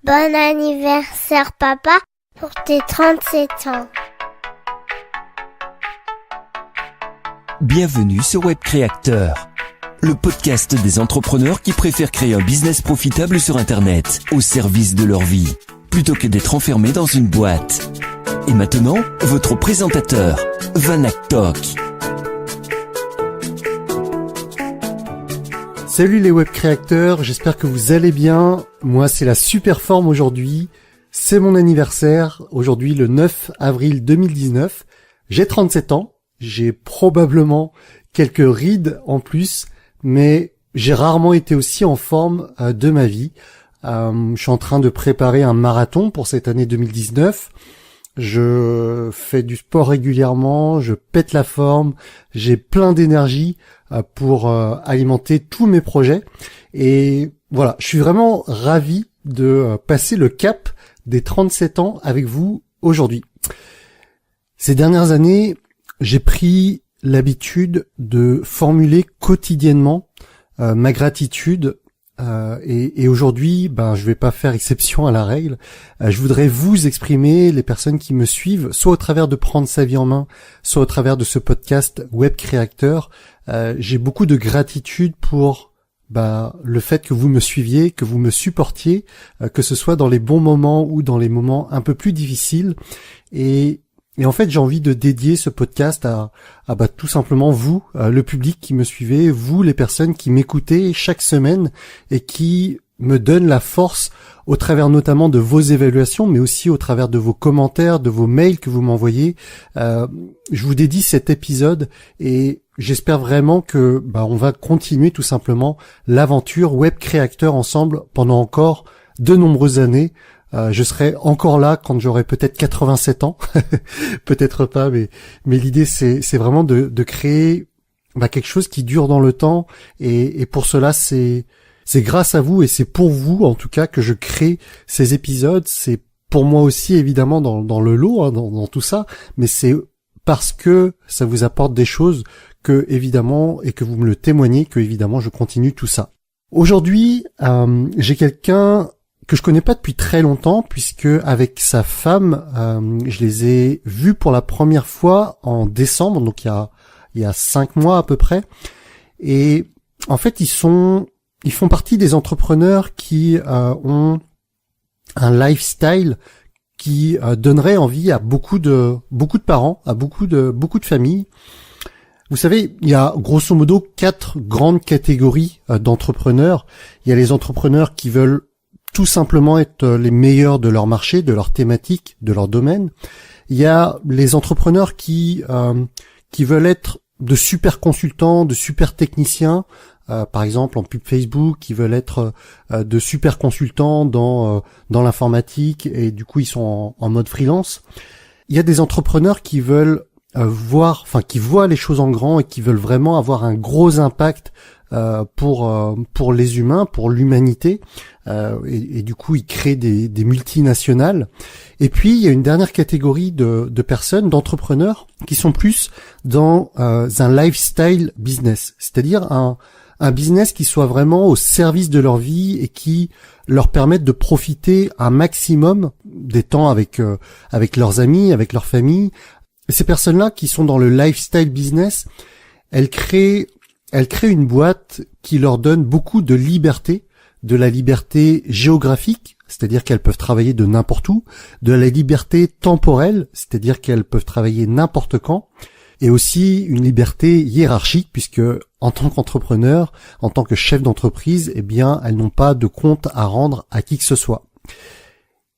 Bon anniversaire papa pour tes 37 ans. Bienvenue sur Web Créateur, le podcast des entrepreneurs qui préfèrent créer un business profitable sur Internet, au service de leur vie, plutôt que d'être enfermés dans une boîte. Et maintenant, votre présentateur, Vanak Tok. Salut les web créateurs, j'espère que vous allez bien. Moi, c'est la super forme aujourd'hui. C'est mon anniversaire, aujourd'hui le 9 avril 2019. J'ai 37 ans, j'ai probablement quelques rides en plus, mais j'ai rarement été aussi en forme de ma vie. Je suis en train de préparer un marathon pour cette année 2019. Je fais du sport régulièrement, je pète la forme, j'ai plein d'énergie pour alimenter tous mes projets. Et voilà, je suis vraiment ravi de passer le cap des 37 ans avec vous aujourd'hui. Ces dernières années, j'ai pris l'habitude de formuler quotidiennement ma gratitude. Et aujourd'hui, je vais pas faire exception à la règle. Je voudrais vous exprimer, les personnes qui me suivent, soit au travers de Prendre sa vie en main, soit au travers de ce podcast Web Créateur. J'ai beaucoup de gratitude pour le fait que vous me suiviez, que vous me supportiez, que ce soit dans les bons moments ou dans les moments un peu plus difficiles. Et en fait, j'ai envie de dédier ce podcast à tout simplement vous, le public qui me suivez, vous les personnes qui m'écoutez chaque semaine et qui me donnent la force au travers notamment de vos évaluations, mais aussi au travers de vos commentaires, de vos mails que vous m'envoyez. Je vous dédie cet épisode et j'espère vraiment que on va continuer tout simplement l'aventure Web Créateur ensemble pendant encore de nombreuses années. Je serai encore là quand j'aurai peut-être 87 ans, peut-être pas, mais l'idée c'est vraiment de créer quelque chose qui dure dans le temps et pour cela c'est grâce à vous et c'est pour vous en tout cas que je crée ces épisodes. C'est pour moi aussi évidemment dans le lot, dans tout ça, mais c'est parce que ça vous apporte des choses que évidemment et que vous me le témoignez que évidemment je continue tout ça. Aujourd'hui, j'ai quelqu'un que je connais pas depuis très longtemps puisque avec sa femme, je les ai vus pour la première fois en décembre, donc il y a 5 mois à peu près. Et en fait, ils font partie des entrepreneurs qui ont un lifestyle qui donnerait envie à beaucoup de parents, à beaucoup de familles. Vous savez, il y a grosso modo 4 grandes catégories d'entrepreneurs. Il y a les entrepreneurs qui veulent tout simplement être les meilleurs de leur marché, de leur thématique, de leur domaine. Il y a les entrepreneurs qui veulent être de super consultants, de super techniciens, par exemple en pub Facebook, qui veulent être de super consultants dans l'informatique et du coup ils sont en mode freelance. Il y a des entrepreneurs qui veulent qui voient les choses en grand et qui veulent vraiment avoir un gros impact pour les humains, pour l'humanité, et du coup ils créent des multinationales. Et puis il y a une dernière catégorie de personnes, d'entrepreneurs, qui sont plus dans un lifestyle business, c'est-à-dire un business qui soit vraiment au service de leur vie et qui leur permette de profiter un maximum des temps avec leurs amis, avec leur famille. Et ces personnes-là qui sont dans le lifestyle business, elles créent une boîte qui leur donne beaucoup de liberté, de la liberté géographique, c'est-à-dire qu'elles peuvent travailler de n'importe où, de la liberté temporelle, c'est-à-dire qu'elles peuvent travailler n'importe quand, et aussi une liberté hiérarchique, puisque en tant qu'entrepreneur, en tant que chef d'entreprise, elles n'ont pas de compte à rendre à qui que ce soit.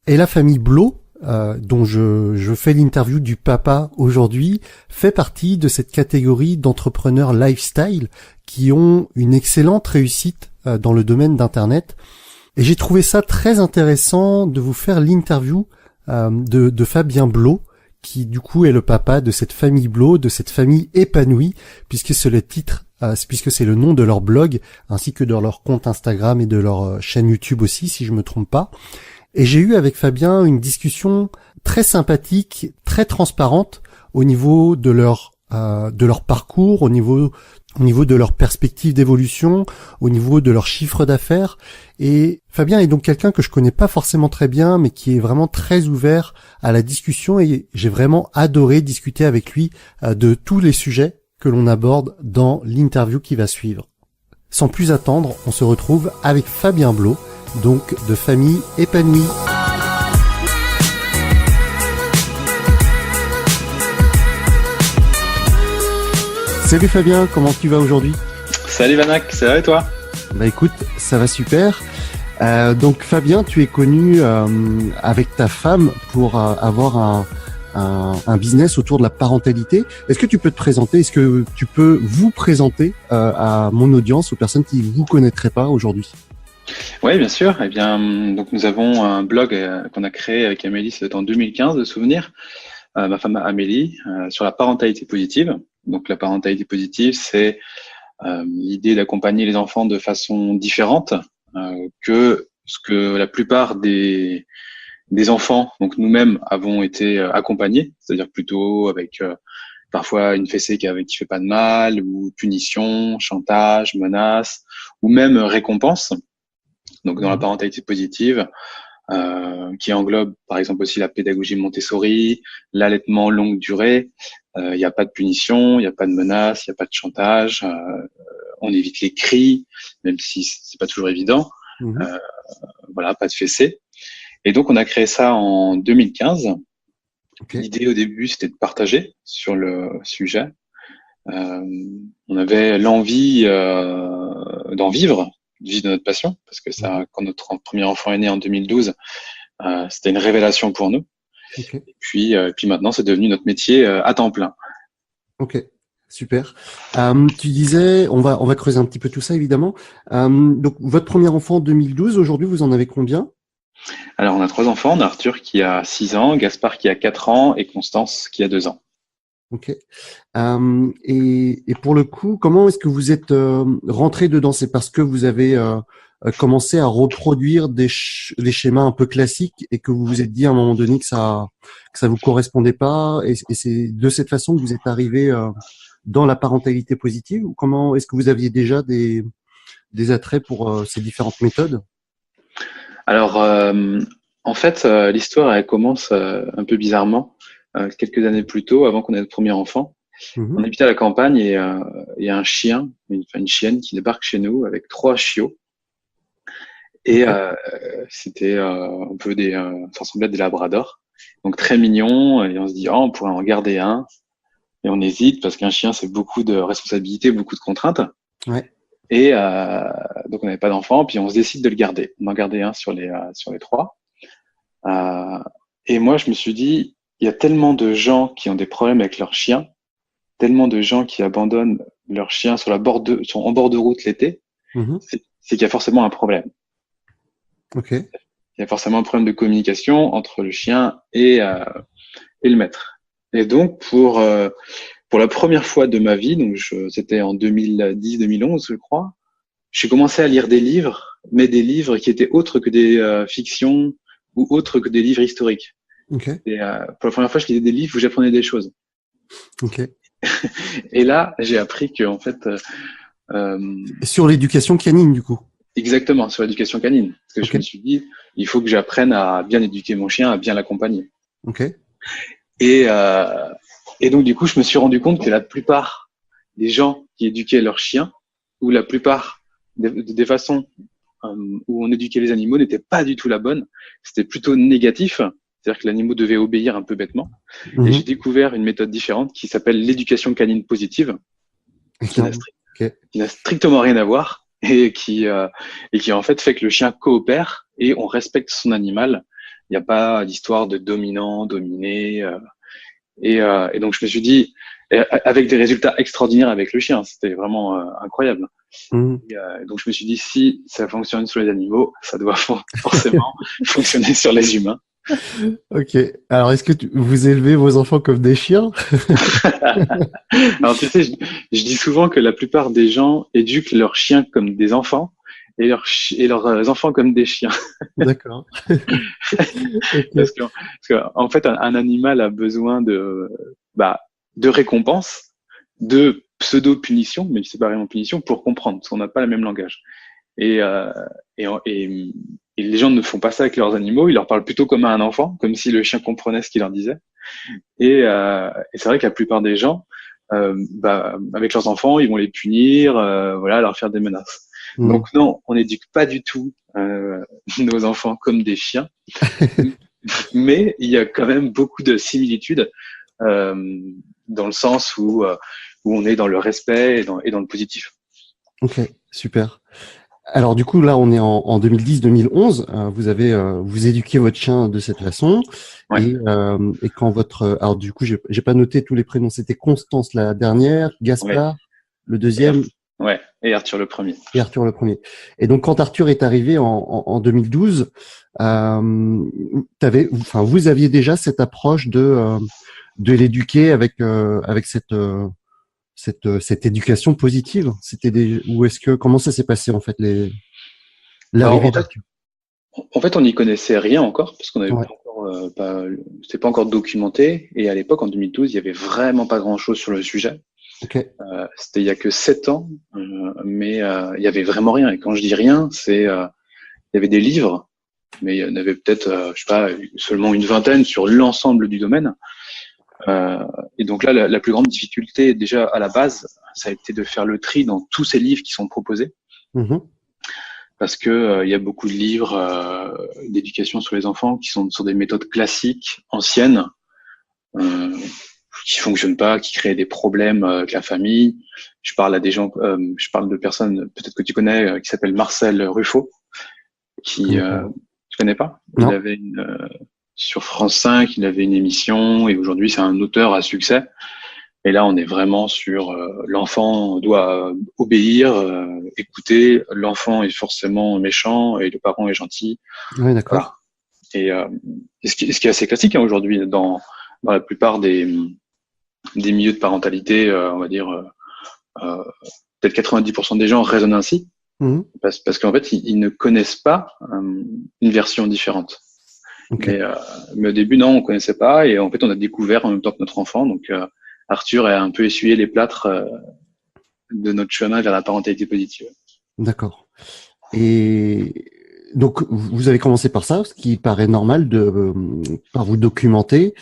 Et la famille Blo, dont je fais l'interview du papa aujourd'hui, fait partie de cette catégorie d'entrepreneurs lifestyle qui ont une excellente réussite dans le domaine d'Internet. Et j'ai trouvé ça très intéressant de vous faire l'interview de Fabien Blo, qui du coup est le papa de cette famille Blo, de cette famille épanouie, puisque c'est le titre, puisque c'est le nom de leur blog, ainsi que de leur compte Instagram et de leur chaîne YouTube aussi, si je me trompe pas. Et j'ai eu avec Fabien une discussion très sympathique, très transparente au niveau de leur parcours, au niveau au niveau de leur perspective d'évolution, au niveau de leur chiffre d'affaires. Et Fabien est donc quelqu'un que je connais pas forcément très bien, mais qui est vraiment très ouvert à la discussion, et j'ai vraiment adoré discuter avec lui de tous les sujets que l'on aborde dans l'interview qui va suivre. Sans plus attendre, on se retrouve avec Fabien Blo, donc de Famille Épanouie. Salut Fabien, comment tu vas aujourd'hui? Salut Vanak, ça va et toi? Bah écoute, ça va super. Donc Fabien, tu es connu avec ta femme pour avoir un business autour de la parentalité. Est-ce que tu peux te présenter? Est-ce que tu peux vous présenter à mon audience, aux personnes qui ne vous connaîtraient pas aujourd'hui? Oui, bien sûr. Eh bien, donc nous avons un blog qu'on a créé avec Amélie, c'était en 2015 de souvenirs, ma femme Amélie, sur la parentalité positive. Donc la parentalité positive, c'est l'idée d'accompagner les enfants de façon différente que ce que la plupart des enfants, donc nous-mêmes, avons été accompagnés, c'est-à-dire plutôt avec parfois une fessée qui fait pas de mal, ou punition, chantage, menace, ou même récompense. Donc dans la parentalité positive, qui englobe par exemple aussi la pédagogie Montessori, l'allaitement longue durée, il n'y a pas de punition, il n'y a pas de menace, il n'y a pas de chantage, on évite les cris, même si c'est pas toujours évident. Voilà, pas de fessée. Et donc on a créé ça en 2015. Okay. L'idée au début, c'était de partager sur le sujet. On avait l'envie d'en vivre de notre passion, parce que ça, quand notre premier enfant est né en 2012, c'était une révélation pour nous. Okay. Et puis maintenant, c'est devenu notre métier à temps plein. Ok, super. Tu disais, on va creuser un petit peu tout ça évidemment. Donc votre premier enfant en 2012, aujourd'hui, vous en avez combien? Alors on a 3 enfants, on a Arthur qui a 6 ans, Gaspard qui a 4 ans et Constance qui a 2 ans. Ok. Et pour le coup, comment est-ce que vous êtes rentré dedans? C'est parce que vous avez commencé à reproduire les schémas un peu classiques et que vous vous êtes dit à un moment donné que ça vous correspondait pas, et c'est de cette façon que vous êtes arrivé dans la parentalité positive, ou comment est-ce que vous aviez déjà des attraits pour ces différentes méthodes? Alors en fait, l'histoire elle commence un peu bizarrement. Quelques années plus tôt, avant qu'on ait notre premier enfant, on habitait à la campagne et il y a un chien, une chienne qui débarque chez nous avec 3 chiots. Et c'était un peu ça ressemblait à des labradors, donc très mignons. Et on se dit, oh, on pourrait en garder un. Et on hésite parce qu'un chien, c'est beaucoup de responsabilités, beaucoup de contraintes. Ouais. Et donc on n'avait pas d'enfant, puis on se décide de le garder. On en gardait un sur les 3. Et moi, je me suis dit, il y a tellement de gens qui ont des problèmes avec leurs chiens, tellement de gens qui abandonnent leurs chiens sont en bord de route l'été, c'est qu'il y a forcément un problème. Ok. Il y a forcément un problème de communication entre le chien et le maître. Et donc, pour la première fois de ma vie, donc c'était en 2010-2011, je crois, j'ai commencé à lire des livres, mais des livres qui étaient autres que des fictions ou autres que des livres historiques. Okay. Et pour la première fois, je lisais des livres où j'apprenais des choses. Okay. Et là, j'ai appris que en fait, sur l'éducation canine, du coup. Exactement, sur l'éducation canine. Parce que je me suis dit, il faut que j'apprenne à bien éduquer mon chien, à bien l'accompagner. Okay. Et donc du coup, je me suis rendu compte que la plupart des gens qui éduquaient leurs chiens, ou la plupart des façons où on éduquait les animaux n'étaient pas du tout la bonne. C'était plutôt négatif. C'est-à-dire que l'animal devait obéir un peu bêtement. Et j'ai découvert une méthode différente qui s'appelle l'éducation canine positive, qui n'a strictement rien à voir et qui en fait que le chien coopère et on respecte son animal. Il n'y a pas d'histoire de dominant, dominé. Et donc je me suis dit, avec des résultats extraordinaires avec le chien, c'était vraiment incroyable. Et donc je me suis dit, si ça fonctionne sur les animaux, ça doit forcément fonctionner sur les humains. Ok. Alors, est-ce que vous élevez vos enfants comme des chiens? Alors, tu sais, je dis souvent que la plupart des gens éduquent leurs chiens comme des enfants et leurs enfants comme des chiens. D'accord. Okay. Parce que, en fait, un animal a besoin de récompense, de pseudo-punition, mais c'est pas vraiment punition, pour comprendre, parce qu'on n'a pas le même langage. Et, et les gens ne font pas ça avec leurs animaux, ils leur parlent plutôt comme à un enfant, comme si le chien comprenait ce qu'il leur disait. Et c'est vrai que la plupart des gens, avec leurs enfants, ils vont les punir, voilà, leur faire des menaces. Donc non, on n'éduque pas du tout nos enfants comme des chiens, mais il y a quand même beaucoup de similitudes dans le sens où on est dans le respect et dans le positif. Ok, super. Alors du coup là on est en 2010-2011. Vous éduquiez votre chien de cette façon. Ouais. Et quand alors du coup j'ai pas noté tous les prénoms. C'était Constance la dernière, Gaspard le deuxième. Ouais, et Arthur le premier. Et Arthur le premier. Et donc quand Arthur est arrivé en 2012, vous aviez déjà cette approche de l'éduquer avec cette éducation positive. Comment ça s'est passé en fait l'arrivée d'Arthur? En fait, on n'y connaissait rien encore parce qu'on avait c'était pas encore documenté. Et à l'époque, en 2012, il y avait vraiment pas grand-chose sur le sujet. Okay. C'était il y a que 7 ans, mais il y avait vraiment rien. Et quand je dis rien, il y avait des livres, mais il y en avait peut-être, je sais pas, seulement une vingtaine sur l'ensemble du domaine. Et donc là, la plus grande difficulté, déjà à la base, ça a été de faire le tri dans tous ces livres qui sont proposés. Parce que il y a beaucoup de livres d'éducation sur les enfants qui sont sur des méthodes classiques, anciennes, qui fonctionnent pas, qui créent des problèmes avec la famille. Je parle de personnes peut-être que tu connais, qui s'appelle Marcel Ruffo, tu connais pas? Non. Il avait sur France 5, il avait une émission et aujourd'hui c'est un auteur à succès. Et là, on est vraiment sur l'enfant doit obéir, écouter. L'enfant est forcément méchant et le parent est gentil. Oui, d'accord. Voilà. Et ce qui est assez classique aujourd'hui dans la plupart des milieux de parentalité, on va dire peut-être 90% des gens raisonnent ainsi, parce qu'en fait ils ne connaissent pas une version différente. Okay. Mais au début, non, on connaissait pas, et en fait on a découvert en même temps que notre enfant. Donc Arthur a un peu essuyé les plâtres de notre chemin vers la parentalité positive. D'accord. Et donc, vous avez commencé par ça, ce qui paraît normal par vous documenter,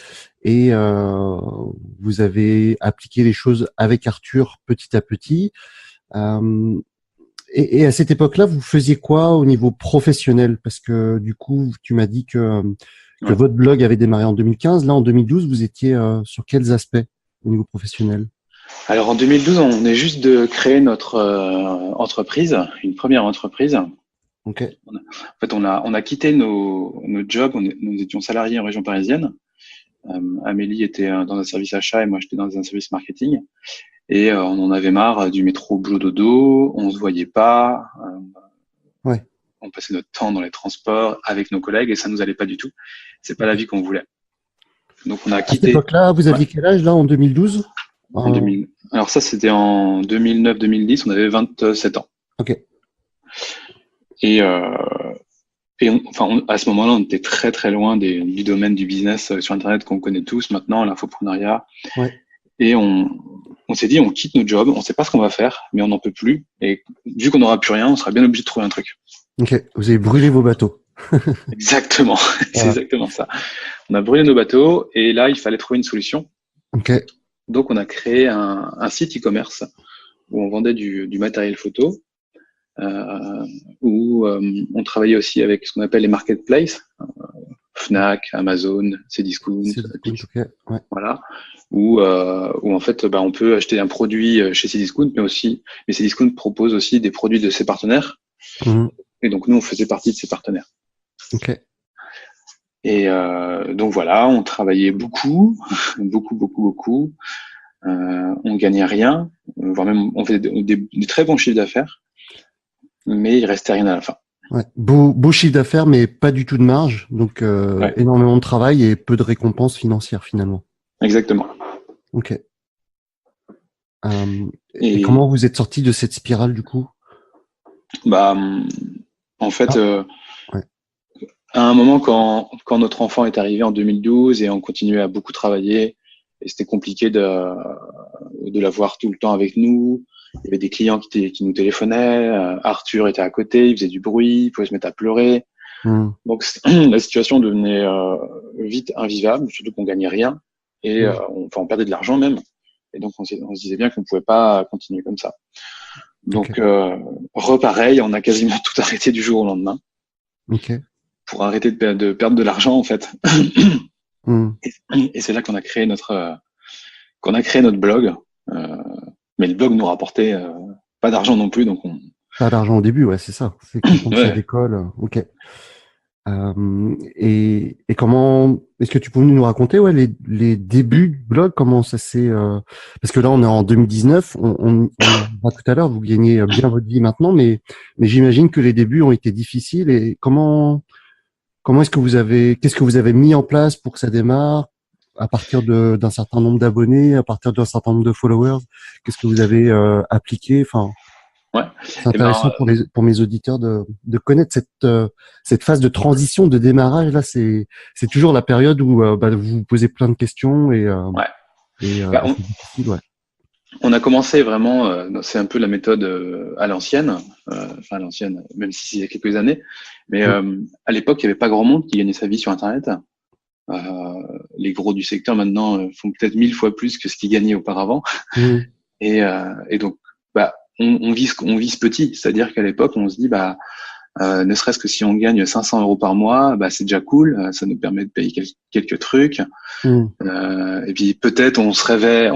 et vous avez appliqué les choses avec Arthur petit à petit. Et à cette époque-là, vous faisiez quoi au niveau professionnel? Parce que du coup, tu m'as dit que votre blog avait démarré en 2015. Là, en 2012, vous étiez sur quels aspects au niveau professionnel? Alors en 2012, on venait juste de créer notre entreprise, une première entreprise. Okay. En fait, on a quitté nos jobs. Nous étions salariés en région parisienne. Amélie était dans un service achat et moi j'étais dans un service marketing. Et on en avait marre du métro boulot dodo. On se voyait pas. On passait notre temps dans les transports avec nos collègues et ça nous allait pas du tout. C'est pas la vie qu'on voulait. Donc on a quitté. À cette époque-là, vous aviez quel âge là en 2012? Alors ça, c'était en 2009-2010. On avait 27 ans. Ok. Et à ce moment-là, on était très très loin du domaine du business sur Internet qu'on connaît tous maintenant, l'infoprenariat. Ouais. Et on s'est dit, on quitte nos jobs, on sait pas ce qu'on va faire, mais on n'en peut plus. Et vu qu'on n'aura plus rien, on sera bien obligé de trouver un truc. Ok. Vous avez brûlé vos bateaux. Exactement. C'est exactement ça. On a brûlé nos bateaux et là, il fallait trouver une solution. Ok. Donc, on a créé un site e-commerce où on vendait du matériel photo, où on travaillait aussi avec ce qu'on appelle les marketplaces, Fnac, Amazon, Cdiscount, okay. Ouais. Voilà, où en fait, on peut acheter un produit chez Cdiscount, mais Cdiscount propose aussi des produits de ses partenaires. Et donc nous, on faisait partie de ses partenaires. Ok. Et donc voilà, on travaillait beaucoup. On gagnait rien, voire même on faisait des très bons chiffres d'affaires, mais il restait rien à la fin. Ouais. Beau chiffre d'affaires, mais pas du tout de marge, donc énormément de travail et peu de récompenses financières finalement. Exactement. Ok. Et comment vous êtes sorti de cette spirale du coup? En fait, à un moment quand notre enfant est arrivé en 2012 et on continuait à beaucoup travailler et c'était compliqué de l'avoir tout le temps avec nous. Il y avait des clients qui nous téléphonaient. Arthur était à côté, il faisait du bruit, il pouvait se mettre à pleurer. Donc la situation devenait vite invivable, surtout qu'on gagnait rien et on perdait de l'argent même. Et donc on se disait bien qu'on pouvait pas continuer comme ça. Donc repareil, on a quasiment tout arrêté du jour au lendemain pour arrêter de perdre de l'argent en fait. Et c'est là qu'on a créé notre blog. Mais le blog nous rapportait pas d'argent non plus, donc pas d'argent au début, ouais, c'est ça. C'est quand ça décolle. Ok. Et comment est-ce que tu peux nous raconter les débuts du blog, comment ça s'est parce que là on est en 2019, on voit tout à l'heure, vous gagnez bien votre vie maintenant, mais j'imagine que les débuts ont été difficiles. Et comment est-ce que qu'est-ce que vous avez mis en place pour que ça démarre à partir d'un certain nombre d'abonnés, à partir d'un certain nombre de followers? Qu'est-ce que vous avez appliqué? Enfin, c'est intéressant pour mes auditeurs de connaître cette phase de transition, de démarrage. Là, c'est toujours la période où vous vous posez plein de questions c'est difficile, On a commencé vraiment, c'est un peu la méthode à l'ancienne, à l'ancienne, même si c'est il y a quelques années. Mais à l'époque, il n'y avait pas grand monde qui gagnait sa vie sur Internet. Les gros du secteur maintenant font peut-être 1000 fois plus que ce qu'ils gagnaient auparavant. Et donc, on vise petit, c'est-à-dire qu'à l'époque, on se dit, ne serait-ce que si on gagne 500 € par mois, c'est déjà cool, ça nous permet de payer quelques trucs. Et puis peut-être on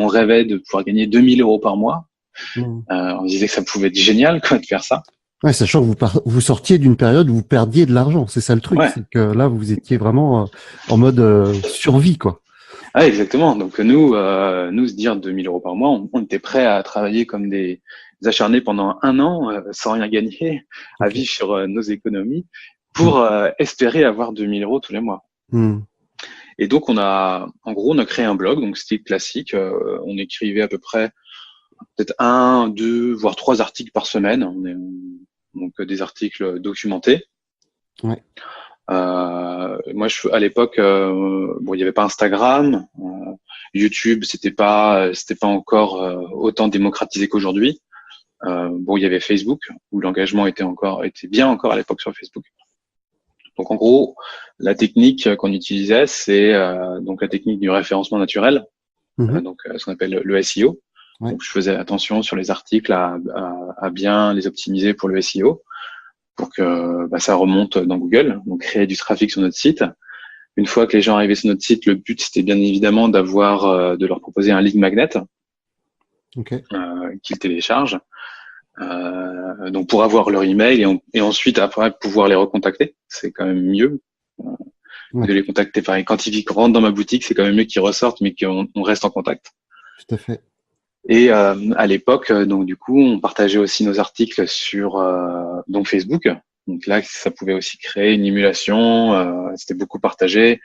rêvait de pouvoir gagner 2000 € par mois. On se disait que ça pouvait être génial, de faire ça. Ouais, sachant que vous sortiez d'une période où vous perdiez de l'argent, c'est ça le truc, c'est que là vous étiez vraiment en mode survie, quoi. Ah, exactement. Donc nous se dire 2000 € par mois, on était prêt à travailler comme des acharnés pendant 1 an sans rien gagner, à vivre sur nos économies pour espérer avoir 2000 € tous les mois. Et donc on a créé un blog, donc style classique. On écrivait à peu près peut-être 1, 2, voire 3 articles par semaine. Donc des articles documentés. Moi, à l'époque, il n'y avait pas Instagram, YouTube, c'était pas encore autant démocratisé qu'aujourd'hui. Il y avait Facebook où l'engagement était bien encore à l'époque sur Facebook. Donc en gros, la technique qu'on utilisait, c'est donc la technique du référencement naturel, donc ce qu'on appelle le SEO. Donc je faisais attention sur les articles à bien les optimiser pour le SEO, pour que ça remonte dans Google, donc créer du trafic sur notre site. Une fois que les gens arrivaient sur notre site, le but c'était bien évidemment de leur proposer un lead magnet qu'ils téléchargent. Donc pour avoir leur email et ensuite après pouvoir les recontacter, c'est quand même mieux de les contacter. Pareil, quand ils rentrent dans ma boutique, c'est quand même mieux qu'ils ressortent, mais qu'on reste en contact. Tout à fait. Et à l'époque, donc du coup, on partageait aussi nos articles sur donc Facebook. Donc là, ça pouvait aussi créer une émulation. C'était beaucoup partagé.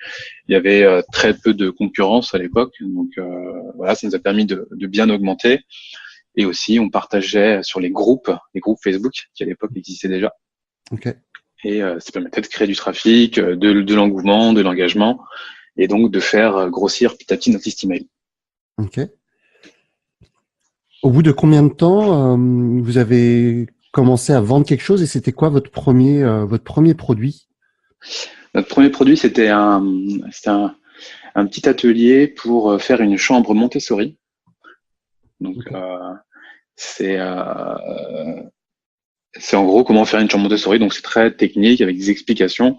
Il y avait très peu de concurrence à l'époque, donc ça nous a permis de bien augmenter. Et aussi, on partageait sur les groupes Facebook qui à l'époque existaient déjà. Et ça permettait de créer du trafic, de l'engouement, de l'engagement, et donc de faire grossir petit à petit notre liste email. Au bout de combien de temps vous avez commencé à vendre quelque chose et c'était quoi votre premier produit? Notre premier produit, c'était un petit atelier pour faire une chambre Montessori. Donc c'est en gros comment faire une chambre Montessori. Donc c'est très technique avec des explications.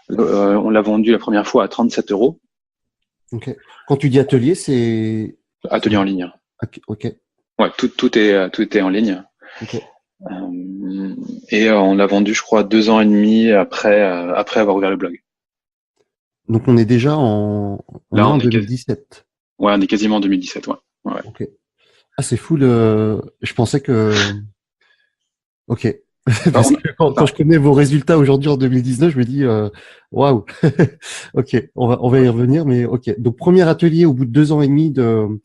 On l'a vendu la première fois à 37 €. Quand tu dis atelier, c'est atelier en ligne. Ouais, tout était en ligne. Et on l'a vendu, je crois, 2 ans et demi après avoir ouvert le blog. Donc on est déjà en 2017. Ouais, on est quasiment en 2017, ouais. Ah, c'est fou je pensais que. Parce que quand je connais vos résultats aujourd'hui en 2019, je me dis waouh. On va y revenir, mais Donc premier atelier au bout de 2 ans et demi de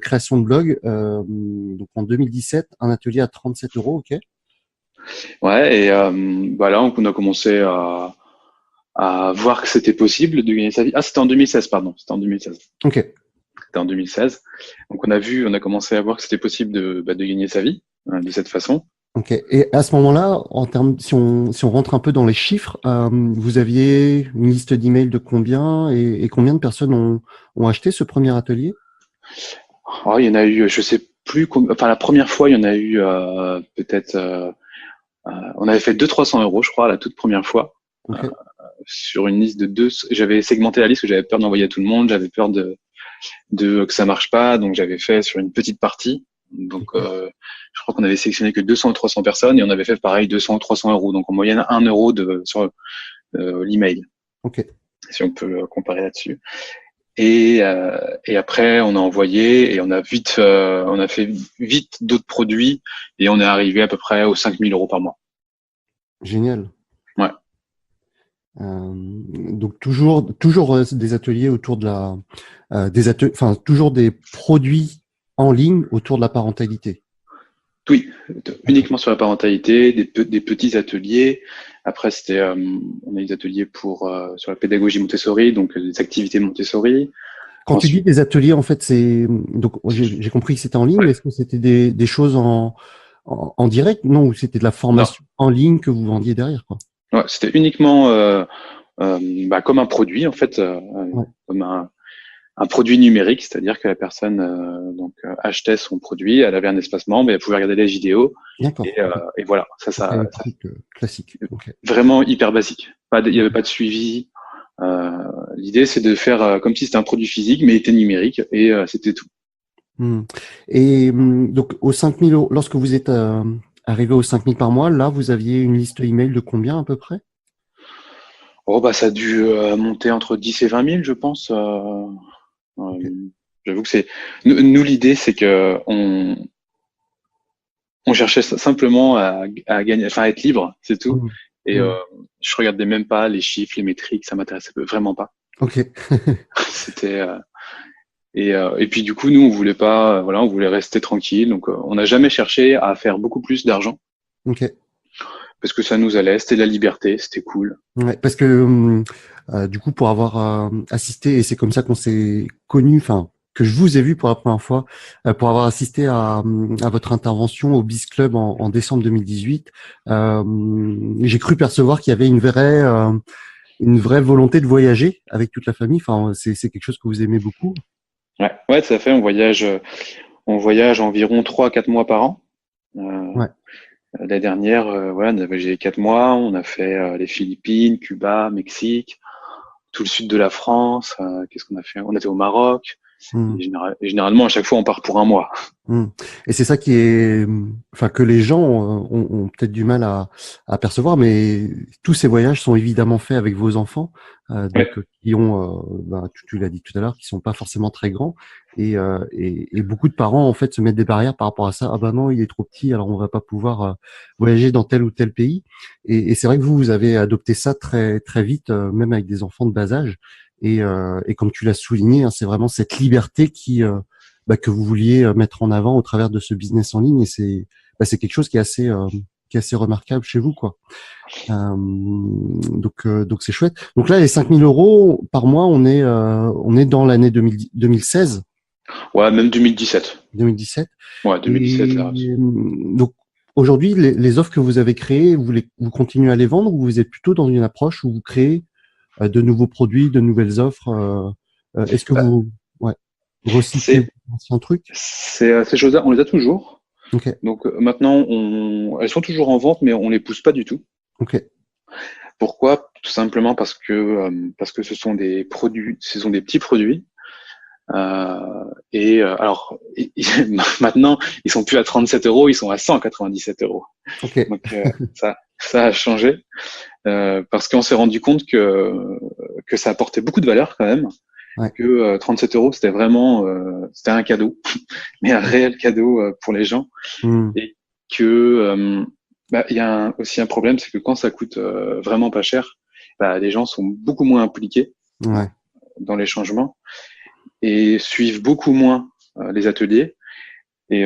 création de blog, donc en 2017, un atelier à 37 €, Ouais, et là on a commencé à voir que c'était possible de gagner sa vie. Ah, c'était en 2016, pardon. C'était en 2016. C'était en 2016. Donc, on a commencé à voir que c'était possible de gagner sa vie de cette façon. Ok. Et à ce moment-là, en termes, si on rentre un peu dans les chiffres, vous aviez une liste d'emails de combien et combien de personnes ont acheté ce premier atelier? Oh, il y en a eu, je sais plus, enfin la première fois, il y en a eu peut-être, on avait fait 200-300 euros, je crois, la toute première fois, Ok. sur une liste de deux. J'avais segmenté la liste, parce que j'avais peur d'envoyer à tout le monde, j'avais peur de que ça marche pas, donc j'avais fait sur une petite partie. Donc, je crois qu'on avait sélectionné que 200 ou 300 personnes et on avait fait pareil 200 ou 300 euros. Donc en moyenne 1 euro sur l'email, Ok. si on peut comparer là-dessus. Et après, on a envoyé et on a fait vite d'autres produits et on est arrivé à peu près aux 5 000 euros par mois. Génial. Ouais. Donc toujours des ateliers autour de enfin toujours des produits en ligne autour de la parentalité. Oui, uniquement sur la parentalité, des petits ateliers. Après, on a eu des ateliers sur la pédagogie Montessori, donc des activités Montessori. Quand tu dis Ensuite, des ateliers, en fait, donc j'ai compris que c'était en ligne, mais est-ce que c'était des choses en direct? Non, ou c'était de la non, formation en ligne que vous vendiez derrière, quoi. ouais, c'était uniquement comme un produit en fait, Ouais. comme un produit numérique, c'est-à-dire que la personne achetait son produit, elle avait un espace membre et elle pouvait regarder les vidéos D'accord. et voilà, C'est un truc classique. Ok. vraiment hyper basique. Il n'y avait pas de suivi. L'idée c'est de faire comme si c'était un produit physique mais était numérique et c'était tout. Et donc aux 5 000 euros, lorsque vous êtes arrivé aux 5 000 par mois, là, vous aviez une liste email de combien à peu près? Oh bah ça a dû monter entre 10 et 20 000 je pense. Ok. J'avoue que nous l'idée c'est que on cherchait simplement à gagner, enfin à être libre, c'est tout. Mm. Et Mm. je regardais même pas les chiffres, les métriques, ça m'intéressait vraiment pas. Ok. C'était et puis du coup nous on voulait pas, voilà, on voulait rester tranquille. Donc on n'a jamais cherché à faire beaucoup plus d'argent Ok. parce que ça nous allait, c'était la liberté, c'était cool. Ouais, parce que du coup, pour avoir assisté, et c'est comme ça qu'on s'est connus, enfin que je vous ai vu pour la première fois, pour avoir assisté à votre intervention au Biz Club en décembre 2018, j'ai cru percevoir qu'il y avait une vraie volonté de voyager avec toute la famille. Enfin, c'est quelque chose que vous aimez beaucoup. Ouais, ça fait, on voyage environ 3 à 4 mois par an. Euh, Ouais. la dernière, voilà, on a voyagé 4 mois, on a fait les Philippines, Cuba, Mexique, tout le sud de la France. Qu'est-ce qu'on a fait? On était au Maroc. Hmm. Et généralement, à chaque fois, on part pour un mois. Hmm. Et c'est ça qui est, enfin, que les gens ont peut-être du mal à percevoir, mais tous ces voyages sont évidemment faits avec vos enfants, Ouais. qui ont, tu l'as dit tout à l'heure, qui sont pas forcément très grands, et beaucoup de parents en fait se mettent des barrières par rapport à ça. Ah ben non, il est trop petit, alors on va pas pouvoir voyager dans tel ou tel pays. Et c'est vrai que vous avez adopté ça très très vite, même avec des enfants de bas âge. Et comme tu l'as souligné, hein, c'est vraiment cette liberté que vous vouliez mettre en avant au travers de ce business en ligne, et c'est quelque chose qui est assez remarquable chez vous, quoi. Donc c'est chouette. Donc là, les 5 000 euros par mois, on est dans l'année 2016, Ouais, même 2017. 2017. Ouais, 2017, là. Donc aujourd'hui, les offres que vous avez créées, vous continuez à les vendre, ou vous êtes plutôt dans une approche où vous créez de nouveaux produits, de nouvelles offres? Est-ce que Bah, vous, ouais, recyclez c'est, vos anciens trucs? ces choses-là, on les a toujours. Ok, Donc maintenant, elles sont toujours en vente, mais on les pousse pas du tout. ok. Pourquoi? Tout simplement parce que ce sont des petits produits. Alors, maintenant, ils sont plus à 37 euros, ils sont à 197 euros. Ok. Donc ça a changé parce qu'on s'est rendu compte que ça apportait beaucoup de valeur quand même. Ouais. Que 37 euros, c'était vraiment c'était un cadeau, mais un réel cadeau pour les gens. Hmm. Et que il y a aussi un problème, c'est que quand ça coûte vraiment pas cher, les gens sont beaucoup moins impliqués Ouais. dans les changements et suivent beaucoup moins les ateliers. Et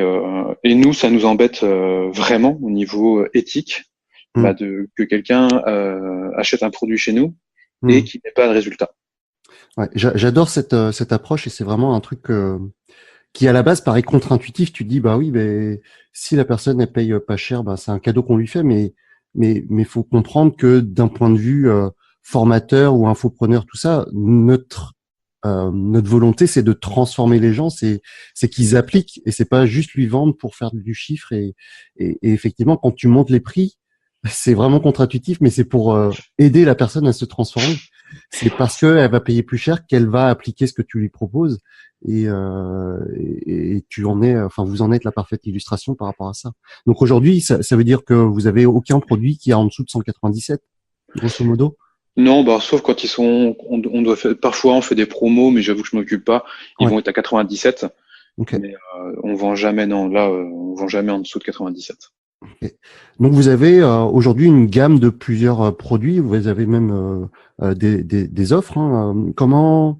nous, ça nous embête vraiment au niveau éthique, Hmm. que quelqu'un achète un produit chez nous Hmm. et qu'il n'ait pas de résultat. Ouais, j'adore cette approche et c'est vraiment un truc qui à la base paraît contre-intuitif. Tu te dis bah oui, mais si la personne elle paye pas cher, bah c'est un cadeau qu'on lui fait, mais faut comprendre que d'un point de vue formateur ou infopreneur, tout ça, notre volonté c'est de transformer les gens, c'est qu'ils appliquent et c'est pas juste lui vendre pour faire du chiffre et effectivement quand tu montes les prix, c'est vraiment contre-intuitif, mais c'est pour aider la personne à se transformer. C'est parce que elle va payer plus cher qu'elle va appliquer ce que tu lui proposes et vous en êtes la parfaite illustration par rapport à ça. Donc aujourd'hui, ça veut dire que vous avez aucun produit qui est en dessous de 197, grosso modo. Non, bah, sauf quand ils sont, on doit faire, parfois on fait des promos, mais j'avoue que je m'occupe pas. Ils Ouais. vont être à 97, Ok. mais on vend jamais, non, là, on vend jamais en dessous de 97. Donc vous avez aujourd'hui une gamme de plusieurs produits. Vous avez même des offres. Hein.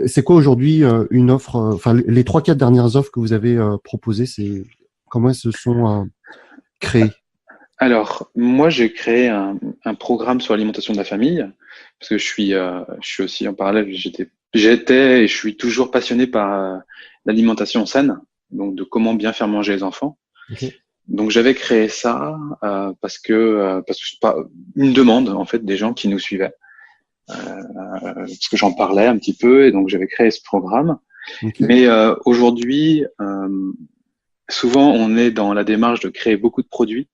C'est quoi aujourd'hui une offre enfin les 3-4 dernières offres que vous avez proposées, c'est comment elles se sont créées? Alors, moi, j'ai créé un programme sur l'alimentation de la famille, parce que je suis aussi en parallèle, j'étais et je suis toujours passionné par l'alimentation saine, donc de comment bien faire manger les enfants. Ok. Donc, j'avais créé ça parce que c'est pas une demande en fait des gens qui nous suivaient, parce que j'en parlais un petit peu, et donc j'avais créé ce programme. Ok. Mais aujourd'hui, souvent, on est dans la démarche de créer beaucoup de produits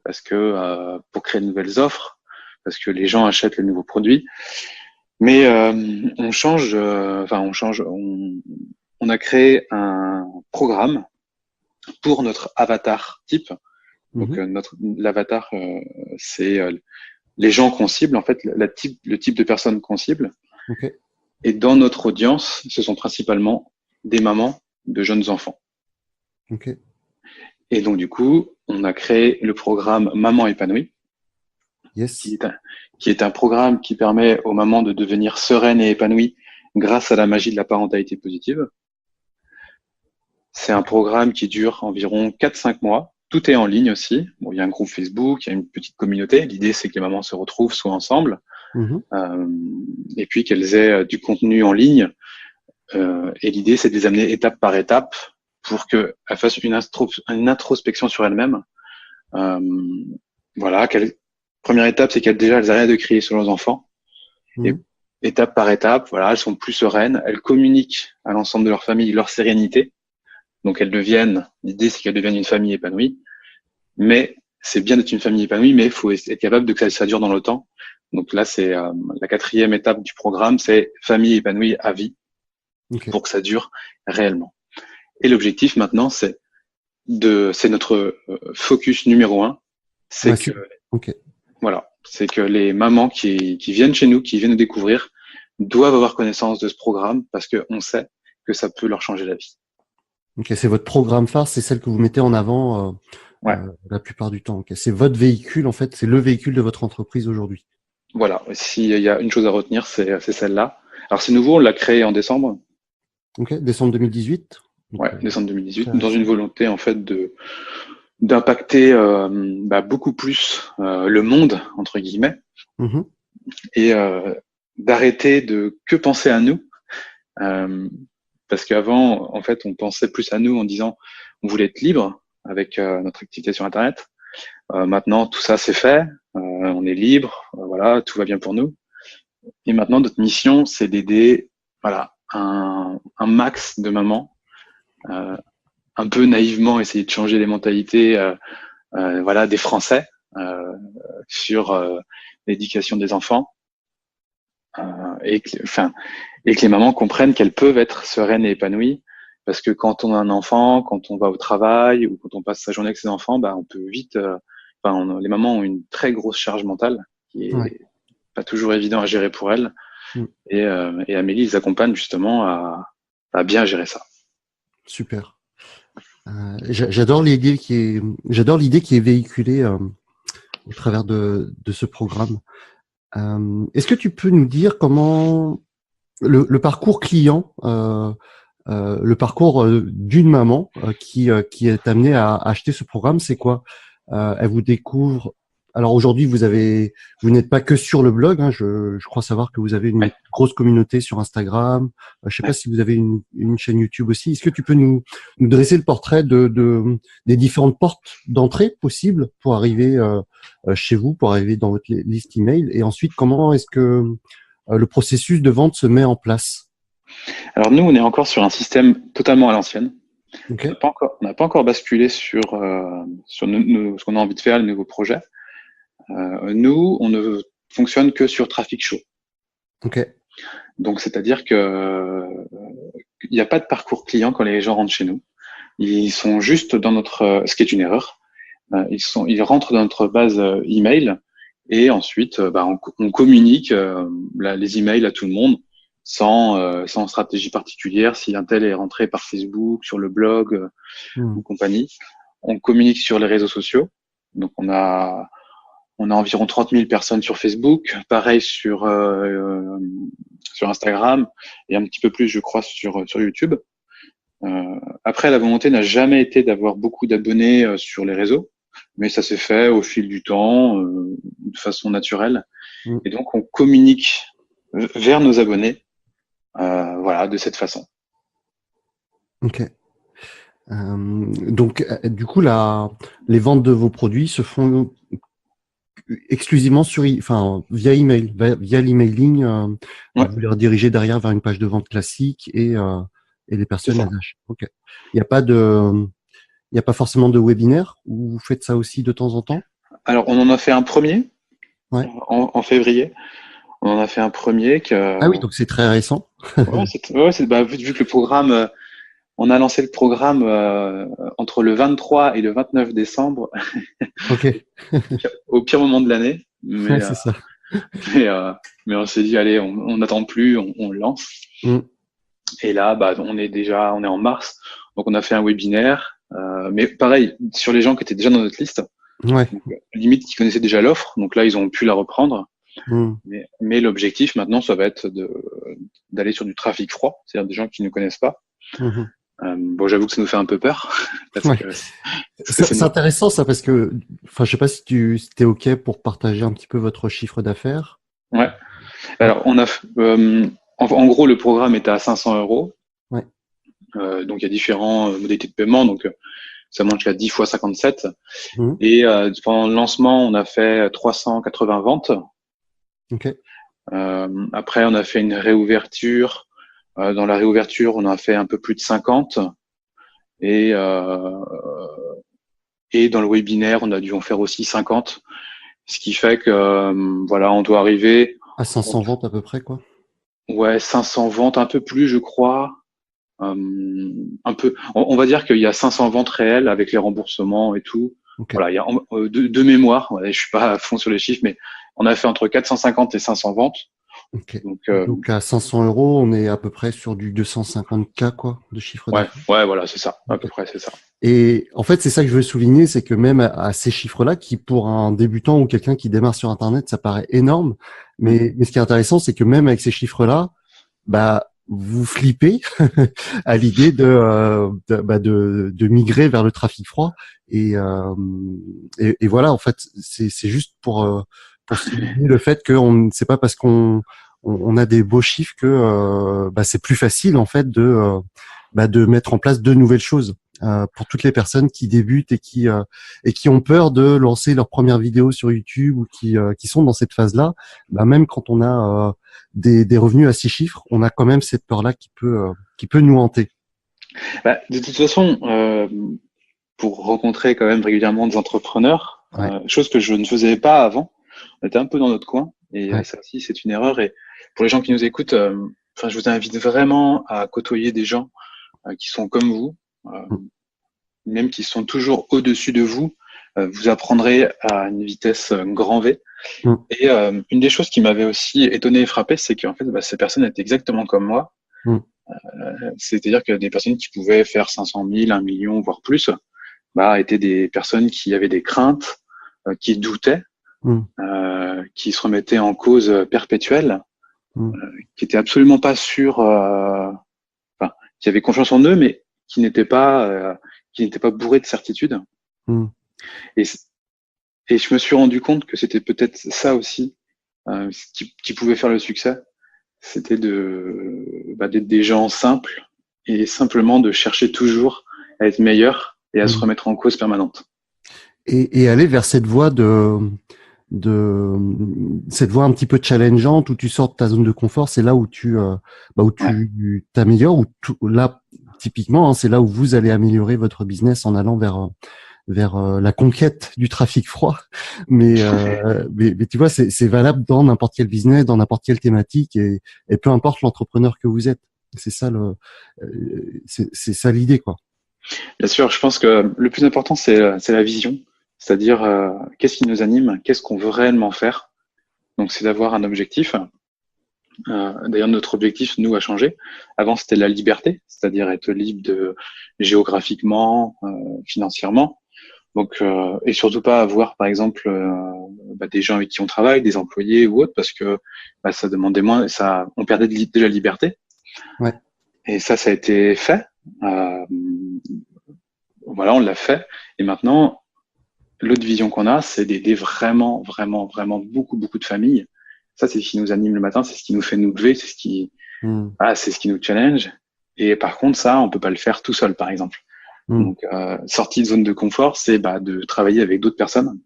parce que pour créer de nouvelles offres, parce que les gens achètent les nouveaux produits. Mais on a créé un programme pour notre avatar type. Donc Mhm. l'avatar, c'est les gens qu'on cible, en fait, le type de personnes qu'on cible. Ok. Et dans notre audience, ce sont principalement des mamans de jeunes enfants. Ok. Et donc du coup, on a créé le programme Maman épanouie, Yes. qui est un programme qui permet aux mamans de devenir sereines et épanouies grâce à la magie de la parentalité positive. C'est un programme qui dure environ 4-5 mois. Tout est en ligne aussi. Bon, il y a un groupe Facebook, il y a une petite communauté. L'idée, c'est que les mamans se retrouvent soit ensemble, Mhm. et puis qu'elles aient du contenu en ligne. Et l'idée, c'est de les amener étape par étape pour qu'elles fassent une introspection sur elles-mêmes. Voilà, première étape, c'est elles arrêtent de crier sur leurs enfants. Et Mhm. étape par étape, voilà, elles sont plus sereines. Elles communiquent à l'ensemble de leur famille leur sérénité. Donc l'idée, c'est qu'elles deviennent une famille épanouie. Mais c'est bien d'être une famille épanouie, mais il faut être capable de que ça dure dans le temps. Donc là, c'est la 4e étape du programme, c'est famille épanouie à vie Ok. pour que ça dure réellement. Et l'objectif maintenant, c'est notre focus numéro 1, c'est Ouais, que ok. voilà, c'est que les mamans qui viennent chez nous, qui viennent nous découvrir, doivent avoir connaissance de ce programme parce qu'on sait que ça peut leur changer la vie. Ok. C'est votre programme phare, c'est celle que vous mettez en avant Ouais, la plupart du temps. Ok. C'est votre véhicule en fait, c'est le véhicule de votre entreprise aujourd'hui. voilà. S'il y a une chose à retenir, c'est celle-là. Alors c'est nouveau, on l'a créé en décembre. Ok. Décembre 2018. Donc, Ouais, décembre très 2018, dans une récent. volonté en fait d'impacter beaucoup plus le monde entre guillemets Mhm. et d'arrêter de que penser à nous parce qu'avant en fait on pensait plus à nous en disant on voulait être libre avec notre activité sur internet. Maintenant tout ça c'est fait, on est libre, voilà, tout va bien pour nous. Et maintenant notre mission c'est d'aider voilà un max de mamans euh, un peu naïvement essayer de changer les mentalités voilà, des Français sur l'éducation des enfants et que les mamans comprennent qu'elles peuvent être sereines et épanouies parce que quand on a un enfant, quand on va au travail ou quand on passe sa journée avec ses enfants, bah, on peut vite les mamans ont une très grosse charge mentale qui Ouais. est pas toujours évident à gérer pour elles Mm. et Amélie les accompagne justement à bien gérer ça. Super. J'adore l'idée qui est véhiculée au travers de ce programme. Est-ce que tu peux nous dire comment le parcours client, le parcours d'une maman qui est amenée à acheter ce programme, c'est quoi? Elle vous découvre alors aujourd'hui, vous n'êtes pas que sur le blog. Hein, je crois savoir que vous avez une Ouais. grosse communauté sur Instagram. Je sais pas Ouais. si vous avez une chaîne YouTube aussi. Est-ce que tu peux nous dresser le portrait des différentes portes d'entrée possibles pour arriver chez vous, pour arriver dans votre liste email, et ensuite comment est-ce que le processus de vente se met en place? Alors nous, on est encore sur un système totalement à l'ancienne. Ok. On n'a pas encore basculé sur ce qu'on a envie de faire, les nouveaux projets. Nous, on ne fonctionne que sur Traffic Show. Ok. Donc, c'est-à-dire que il n'y a pas de parcours client quand les gens rentrent chez nous. Ils sont juste dans ce qui est une erreur. Ils rentrent dans notre base email et ensuite, on communique les emails à tout le monde sans stratégie particulière. Si un tel est rentré par Facebook, sur le blog ou compagnie, on communique sur les réseaux sociaux. Donc, on a environ 30 000 personnes sur Facebook, pareil sur Instagram et un petit peu plus, je crois, sur YouTube. Après, la volonté n'a jamais été d'avoir beaucoup d'abonnés sur les réseaux, mais ça s'est fait au fil du temps, de façon naturelle. Et donc, on communique vers nos abonnés, de cette façon. Ok. Donc, du coup, les ventes de vos produits se font exclusivement via email, via l'emailing. Ouais. Vous les redirigez derrière vers une page de vente classique et les personnes les achètent. Ok. Il n'y a pas forcément de webinaire où vous faites ça aussi de temps en temps? Alors, on en a fait un premier en février. On en a fait un premier Ah oui, donc c'est très récent. vu que le programme, on a lancé le programme entre le 23 et le 29 décembre, Ok. au pire moment de l'année. Mais, c'est ça. mais on s'est dit, allez, on n'attend plus, on le lance. Et là, on est en mars, donc on a fait un webinaire. Mais pareil, sur les gens qui étaient déjà dans notre liste, Ouais. donc, limite qui connaissaient déjà l'offre, donc là ils ont pu la reprendre. Mais l'objectif maintenant, ça va être d'aller sur du trafic froid, c'est-à-dire des gens qui ne connaissent pas. J'avoue que ça nous fait un peu peur. C'est intéressant ça parce que, je sais pas si t'es ok pour partager un petit peu votre chiffre d'affaires. Ouais. Alors on a, en gros, le programme était à 500 €. Ouais. Donc il y a différentes modalités de paiement, donc ça monte jusqu'à 10 fois 57. Et pendant le lancement, on a fait 380 ventes. Ok. Après, on a fait une réouverture. Dans la réouverture, on a fait un peu plus de 50. Et dans le webinaire, on a dû en faire aussi 50. Ce qui fait que, on doit arriver à 500 ventes à peu près, quoi. Ouais, 500 ventes, un peu plus, je crois. Un peu. On va dire qu'il y a 500 ventes réelles avec les remboursements et tout. Okay. Voilà, il y a de mémoire. Ouais, je suis pas à fond sur les chiffres, mais on a fait entre 450 et 500 ventes. Okay. Donc à 500 €, on est à peu près sur du 250K quoi de chiffre d'affaires. Ouais, voilà, c'est ça. À peu près, c'est ça. Et en fait, c'est ça que je veux souligner, c'est que même à ces chiffres-là, qui pour un débutant ou quelqu'un qui démarre sur Internet, ça paraît énorme, mais ce qui est intéressant, c'est que même avec ces chiffres-là, vous flippez à l'idée de migrer vers le trafic froid et voilà, en fait, c'est juste pour souligner le fait que c'est pas parce qu'on a des beaux chiffres que c'est plus facile en fait de mettre en place de nouvelles choses pour toutes les personnes qui débutent et qui ont peur de lancer leur première vidéo sur YouTube ou qui sont dans cette phase-là. Même quand on a des revenus à 6 chiffres, on a quand même cette peur-là qui peut nous hanter. De toute façon, pour rencontrer quand même régulièrement des entrepreneurs, chose que je ne faisais pas avant, on était un peu dans notre coin et ça aussi c'est une erreur. Et pour les gens qui nous écoutent, je vous invite vraiment à côtoyer des gens qui sont comme vous, même qui sont toujours au-dessus de vous. Vous apprendrez à une vitesse grand V. Et une des choses qui m'avait aussi étonné et frappé, c'est qu'en fait, ces personnes étaient exactement comme moi. C'est-à-dire que des personnes qui pouvaient faire 500 000, 1 million, voire plus, étaient des personnes qui avaient des craintes, qui doutaient, qui se remettaient en cause perpétuelle, qui étaient absolument pas sûrs, qui avaient confiance en eux, mais qui n'étaient pas bourrés de certitude. Et je me suis rendu compte que c'était peut-être ça aussi qui pouvait faire le succès. C'était d'être des gens simples et simplement de chercher toujours à être meilleur et à se remettre en cause permanente. Et aller vers cette voie cette voie un petit peu challengeante où tu sors de ta zone de confort, c'est là où tu t'améliores, là typiquement, hein, c'est là où vous allez améliorer votre business en allant vers la conquête du trafic froid. Mais tu vois, c'est valable dans n'importe quel business, dans n'importe quelle thématique et peu importe l'entrepreneur que vous êtes. C'est ça c'est ça l'idée, quoi. Bien sûr, je pense que le plus important, c'est la vision. C'est-à-dire, qu'est-ce qui nous anime, qu'est-ce qu'on veut réellement faire. Donc, c'est d'avoir un objectif. D'ailleurs, notre objectif, nous, a changé. Avant, c'était la liberté, c'est-à-dire être libre géographiquement, financièrement. Donc, et surtout pas avoir, par exemple, des gens avec qui on travaille, des employés ou autres, parce que ça demandait moins, on perdait de la liberté. Ouais. Et ça a été fait. Voilà, on l'a fait. Et maintenant, l'autre vision qu'on a, c'est d'aider vraiment, vraiment, vraiment beaucoup, beaucoup de familles. Ça, c'est ce qui nous anime le matin, c'est ce qui nous fait nous lever, c'est ce qui nous challenge. Et par contre, ça, on peut pas le faire tout seul, par exemple. Donc, sortie de zone de confort, c'est de travailler avec d'autres personnes.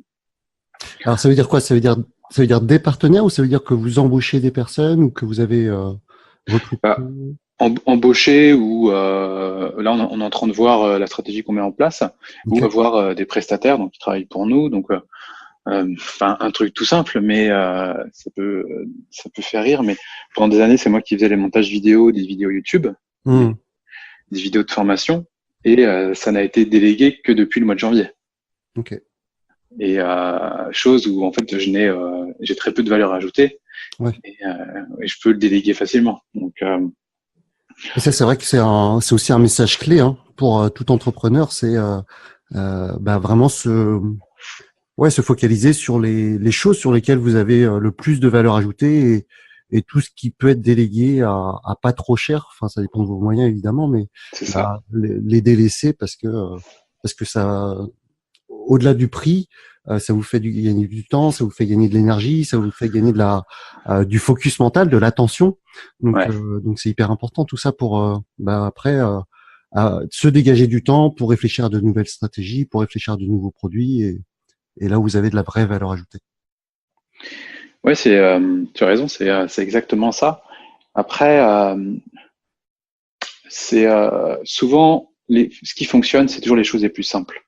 Alors, ça veut dire quoi? Ça veut dire des partenaires ou ça veut dire que vous embauchez des personnes ou que vous avez recruté? Embaucher ou là on est en train de voir la stratégie qu'on met en place ou avoir des prestataires donc qui travaillent pour nous donc un truc tout simple mais ça peut faire rire mais pendant des années c'est moi qui faisais les montages vidéo des vidéos YouTube des vidéos de formation et ça n'a été délégué que depuis le mois de janvier. Et chose où en fait j'ai très peu de valeur ajoutée et je peux le déléguer facilement donc et ça, c'est vrai que c'est aussi un message clé hein, pour tout entrepreneur, c'est vraiment se focaliser sur les choses sur lesquelles vous avez le plus de valeur ajoutée et tout ce qui peut être délégué à pas trop cher. Enfin, ça dépend de vos moyens évidemment, mais les délaisser parce que ça, au-delà du prix, ça vous fait gagner du temps, ça vous fait gagner de l'énergie, ça vous fait gagner du focus mental, de l'attention. Donc c'est hyper important tout ça pour après se dégager du temps pour réfléchir à de nouvelles stratégies, pour réfléchir à de nouveaux produits et là où vous avez de la vraie valeur ajoutée. Ouais, tu as raison, c'est exactement ça. Après, c'est souvent ce qui fonctionne, c'est toujours les choses les plus simples.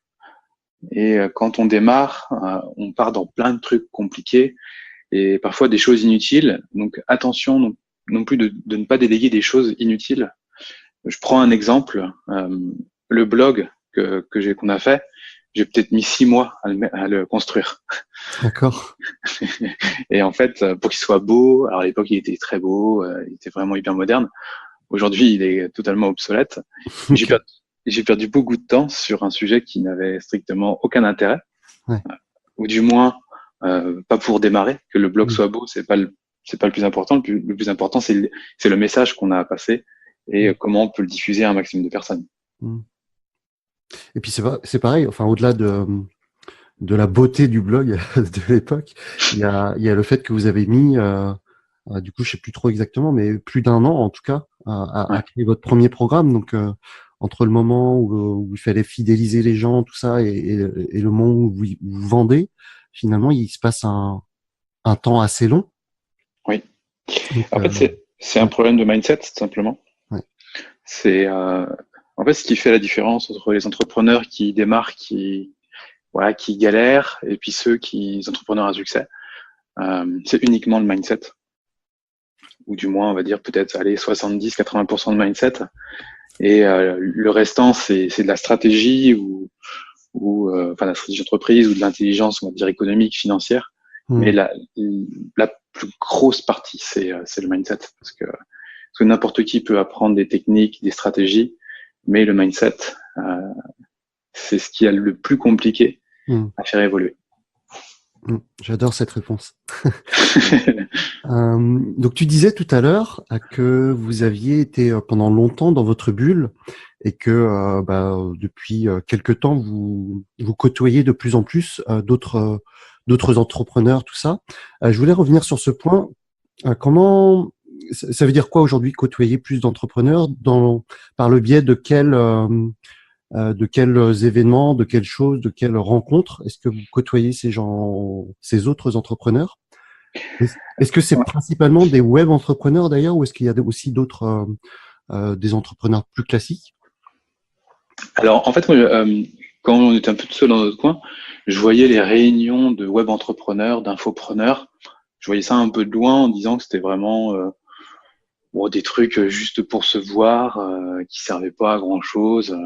Et quand on démarre, on part dans plein de trucs compliqués et parfois des choses inutiles. Donc attention non plus de ne pas déléguer des choses inutiles. Je prends un exemple, le blog qu'on a fait, j'ai peut-être mis 6 mois à le construire. D'accord. Et en fait, pour qu'il soit beau, alors à l'époque il était très beau, il était vraiment hyper moderne. Aujourd'hui, il est totalement obsolète. J'ai perdu beaucoup de temps sur un sujet qui n'avait strictement aucun intérêt, ou du moins pas pour démarrer. Que le blog soit beau, c'est pas le plus important. Le plus important, c'est le message qu'on a à passer et comment on peut le diffuser à un maximum de personnes. Et puis c'est pareil. Enfin, au-delà de la beauté du blog de l'époque, il y a le fait que vous avez mis, du coup, je sais plus trop exactement, mais plus d'1 an en tout cas, à créer votre premier programme. Donc entre le moment où il fallait fidéliser les gens, tout ça, et le moment où vous vendez, finalement, il se passe un temps assez long. Oui. Donc, en fait, c'est un problème de mindset, tout simplement. C'est en fait ce qui fait la différence entre les entrepreneurs qui démarrent, qui galèrent, et puis les entrepreneurs à succès. C'est uniquement le mindset. Ou du moins, on va dire peut-être 70-80% de mindset. Et le restant, c'est de la stratégie ou la stratégie d'entreprise ou de l'intelligence, on va dire économique, financière. Mais la plus grosse partie, c'est le mindset, parce que n'importe qui peut apprendre des techniques, des stratégies, mais le mindset, c'est ce qui est le plus compliqué à faire évoluer. J'adore cette réponse. Donc tu disais tout à l'heure que vous aviez été pendant longtemps dans votre bulle et que depuis quelque temps vous côtoyez de plus en plus d'autres entrepreneurs, tout ça. Je voulais revenir sur ce point. Comment ça veut dire quoi aujourd'hui côtoyer plus d'entrepreneurs par le biais de quels événements, de quelles choses, de quelles rencontres est-ce que vous côtoyez ces autres entrepreneurs? Est-ce que c'est principalement des web entrepreneurs d'ailleurs, ou est-ce qu'il y a aussi d'autres des entrepreneurs plus classiques? Alors, en fait, moi, quand on était un peu tout seul dans notre coin, je voyais les réunions de web entrepreneurs, d'infopreneurs. Je voyais ça un peu de loin en disant que c'était vraiment des trucs juste pour se voir, qui servaient pas à grand-chose,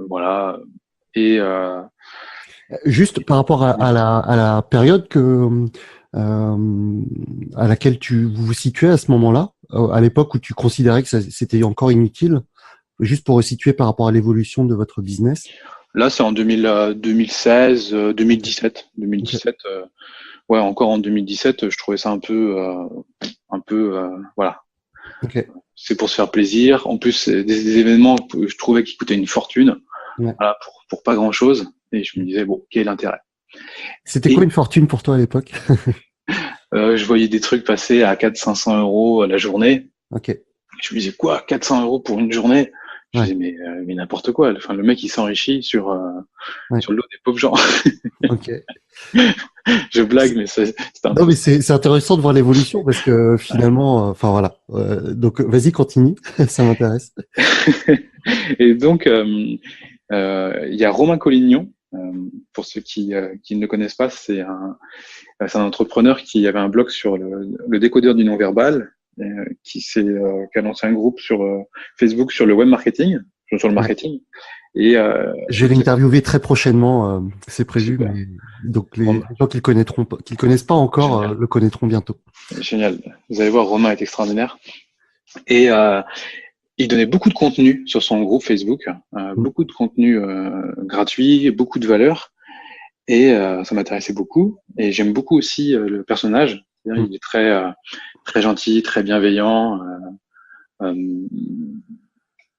voilà. Et Juste par rapport à la période à laquelle vous vous situez à ce moment-là, à l'époque où tu considérais que c'était encore inutile, juste pour resituer par rapport à l'évolution de votre business. Là, c'est en 2016, 2017. 2017, ouais, encore en 2017, je trouvais ça un peu, voilà. Okay. C'est pour se faire plaisir. En plus, c'est des événements que je trouvais qui coûtaient une fortune, voilà, pour pas grand-chose. Et je me disais, bon, quel est l'intérêt? C'était quoi une fortune pour toi à l'époque? Je voyais des trucs passer à 400-500 euros la journée. Ok. Je me disais, quoi, 400 euros pour une journée? Je disais, mais n'importe quoi. Enfin, le mec, il s'enrichit sur le dos des pauvres gens. Ok. Je blague, mais c'est non, mais c'est intéressant de voir l'évolution parce que finalement, enfin voilà. Donc, vas-y, continue. Ça m'intéresse. Et donc, il y a Romain Collignon. Pour ceux qui ne le connaissent pas, c'est un entrepreneur qui avait un blog sur le décodeur du non-verbal, qui a lancé un groupe sur Facebook sur le web marketing, sur le marketing. Et je vais l'interviewer très prochainement, c'est prévu. Mais, donc les gens qui le connaissent pas encore, le connaîtront bientôt. Génial. Vous allez voir, Romain est extraordinaire. Et il donnait beaucoup de contenu sur son groupe Facebook, beaucoup de contenu gratuit, beaucoup de valeur, et ça m'intéressait beaucoup. Et j'aime beaucoup aussi le personnage. Il est très très gentil, très bienveillant,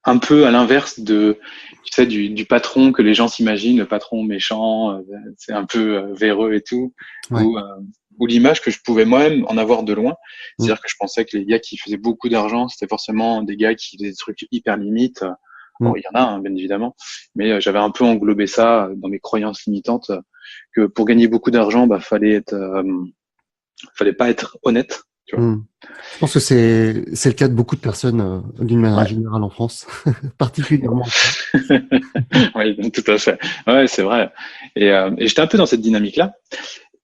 un peu à l'inverse du patron que les gens s'imaginent, le patron méchant, c'est un peu véreux et tout, ou l'image que je pouvais moi-même en avoir de loin. C'est-à-dire que je pensais que les gars qui faisaient beaucoup d'argent, c'était forcément des gars qui faisaient des trucs hyper limites. Bon, il y en a, bien évidemment, mais j'avais un peu englobé ça dans mes croyances limitantes, que pour gagner beaucoup d'argent, fallait pas être honnête. Tu vois. Je pense que c'est le cas de beaucoup de personnes d'une manière générale en France, particulièrement. Oui, tout à fait. Ouais, c'est vrai. Et j'étais un peu dans cette dynamique-là.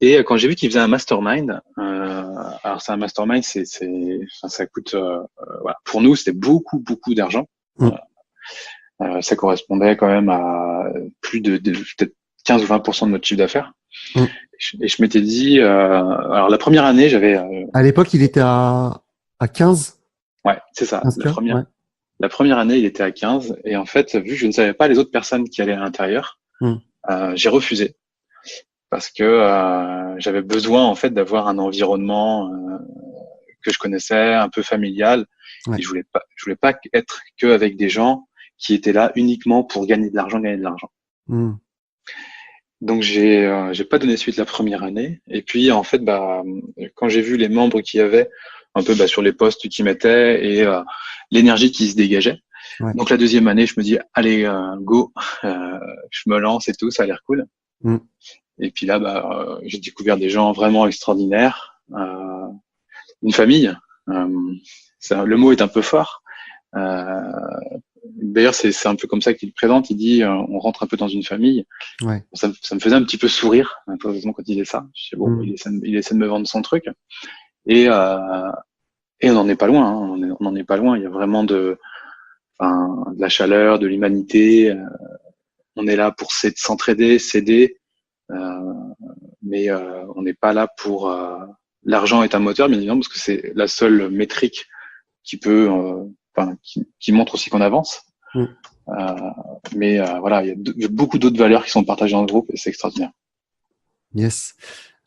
Et quand j'ai vu qu'il faisait un mastermind, alors c'est un mastermind, ça coûte, voilà. Pour nous, c'était beaucoup d'argent. Ça correspondait quand même à plus de peut-être 15 ou 20% de notre chiffre d'affaires. Et je m'étais dit, alors la première année, j'avais. À l'époque, il était à 15. Ouais, c'est ça. La première année, il était à 15. Et en fait, vu que je ne savais pas les autres personnes qui allaient à l'intérieur, j'ai refusé. Parce que j'avais besoin en fait d'avoir un environnement que je connaissais, un peu familial. Et je voulais pas être que avec des gens qui étaient là uniquement pour gagner de l'argent. Donc j'ai pas donné suite la première année. Et puis en fait, quand j'ai vu les membres qu'il y avait un peu sur les postes qu'ils mettaient et l'énergie qui se dégageait. Donc la deuxième année, je me dis allez go, je me lance et tout, ça a l'air cool. Et puis là, j'ai découvert des gens vraiment extraordinaires, une famille. Le mot est un peu fort. D'ailleurs, c'est un peu comme ça qu'il le présente. Il dit, on rentre un peu dans une famille. Ça me faisait un petit peu sourire, heureusement, quand il disait ça. Je sais, bon, il essaie de me vendre son truc. Et on n'en est pas loin. Hein. On n'en est pas loin. Il y a vraiment de la chaleur, de l'humanité. On est là pour s'entraider, s'aider. Mais on n'est pas là pour l'argent est un moteur bien évidemment parce que c'est la seule métrique qui peut qui montre aussi qu'on avance. Mais voilà, il y a beaucoup d'autres valeurs qui sont partagées dans le groupe et c'est extraordinaire. Yes.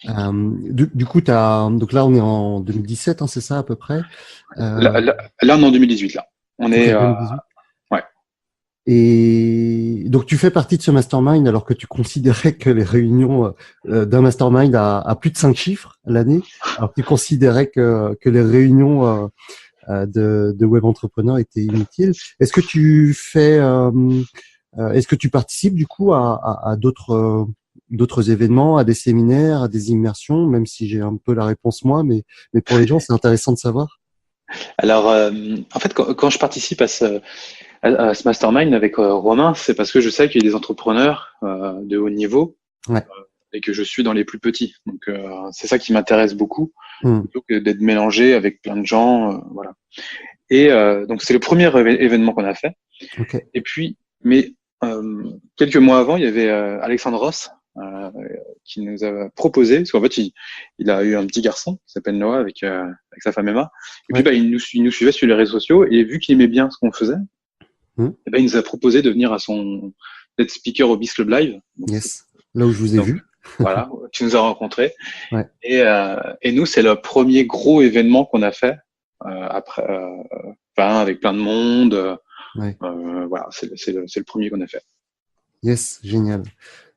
Du coup, donc là on est en 2017, hein, c'est ça à peu près. Là on est en 2018 là. On est 2018. ouais. Et donc, tu fais partie de ce mastermind alors que tu considérais que les réunions d'un mastermind a plus de 5 chiffres l'année, alors que tu considérais que les réunions de web entrepreneurs étaient inutiles. Est-ce que tu est-ce que tu participes du coup à d'autres événements, à des séminaires, à des immersions, même si j'ai un peu la réponse moi, mais pour les gens, c'est intéressant de savoir. Alors, en fait, quand je participe à ce mastermind avec Romain, c'est parce que je sais qu'il y a des entrepreneurs de haut niveau Ouais. et que je suis dans les plus petits. Donc, c'est ça qui m'intéresse beaucoup, Mm. plutôt que d'être mélangé avec plein de gens. Voilà. Et donc, c'est le premier événement qu'on a fait. Ok. Et puis, mais quelques mois avant, il y avait Alexandre Ross qui nous a proposé, parce qu'en fait, il a eu un petit garçon qui s'appelle Noah avec sa femme Emma. Et puis, Ouais. il nous suivait sur les réseaux sociaux et vu qu'il aimait bien ce qu'on faisait, et il nous a proposé de venir d'être speaker au Biz Club Live. Yes. Là où je vous ai Donc, vu. voilà, tu nous as rencontrés. Ouais. Et nous, c'est le premier gros événement qu'on a fait après, avec plein de monde. Ouais. Voilà, c'est le premier qu'on a fait. Yes, génial.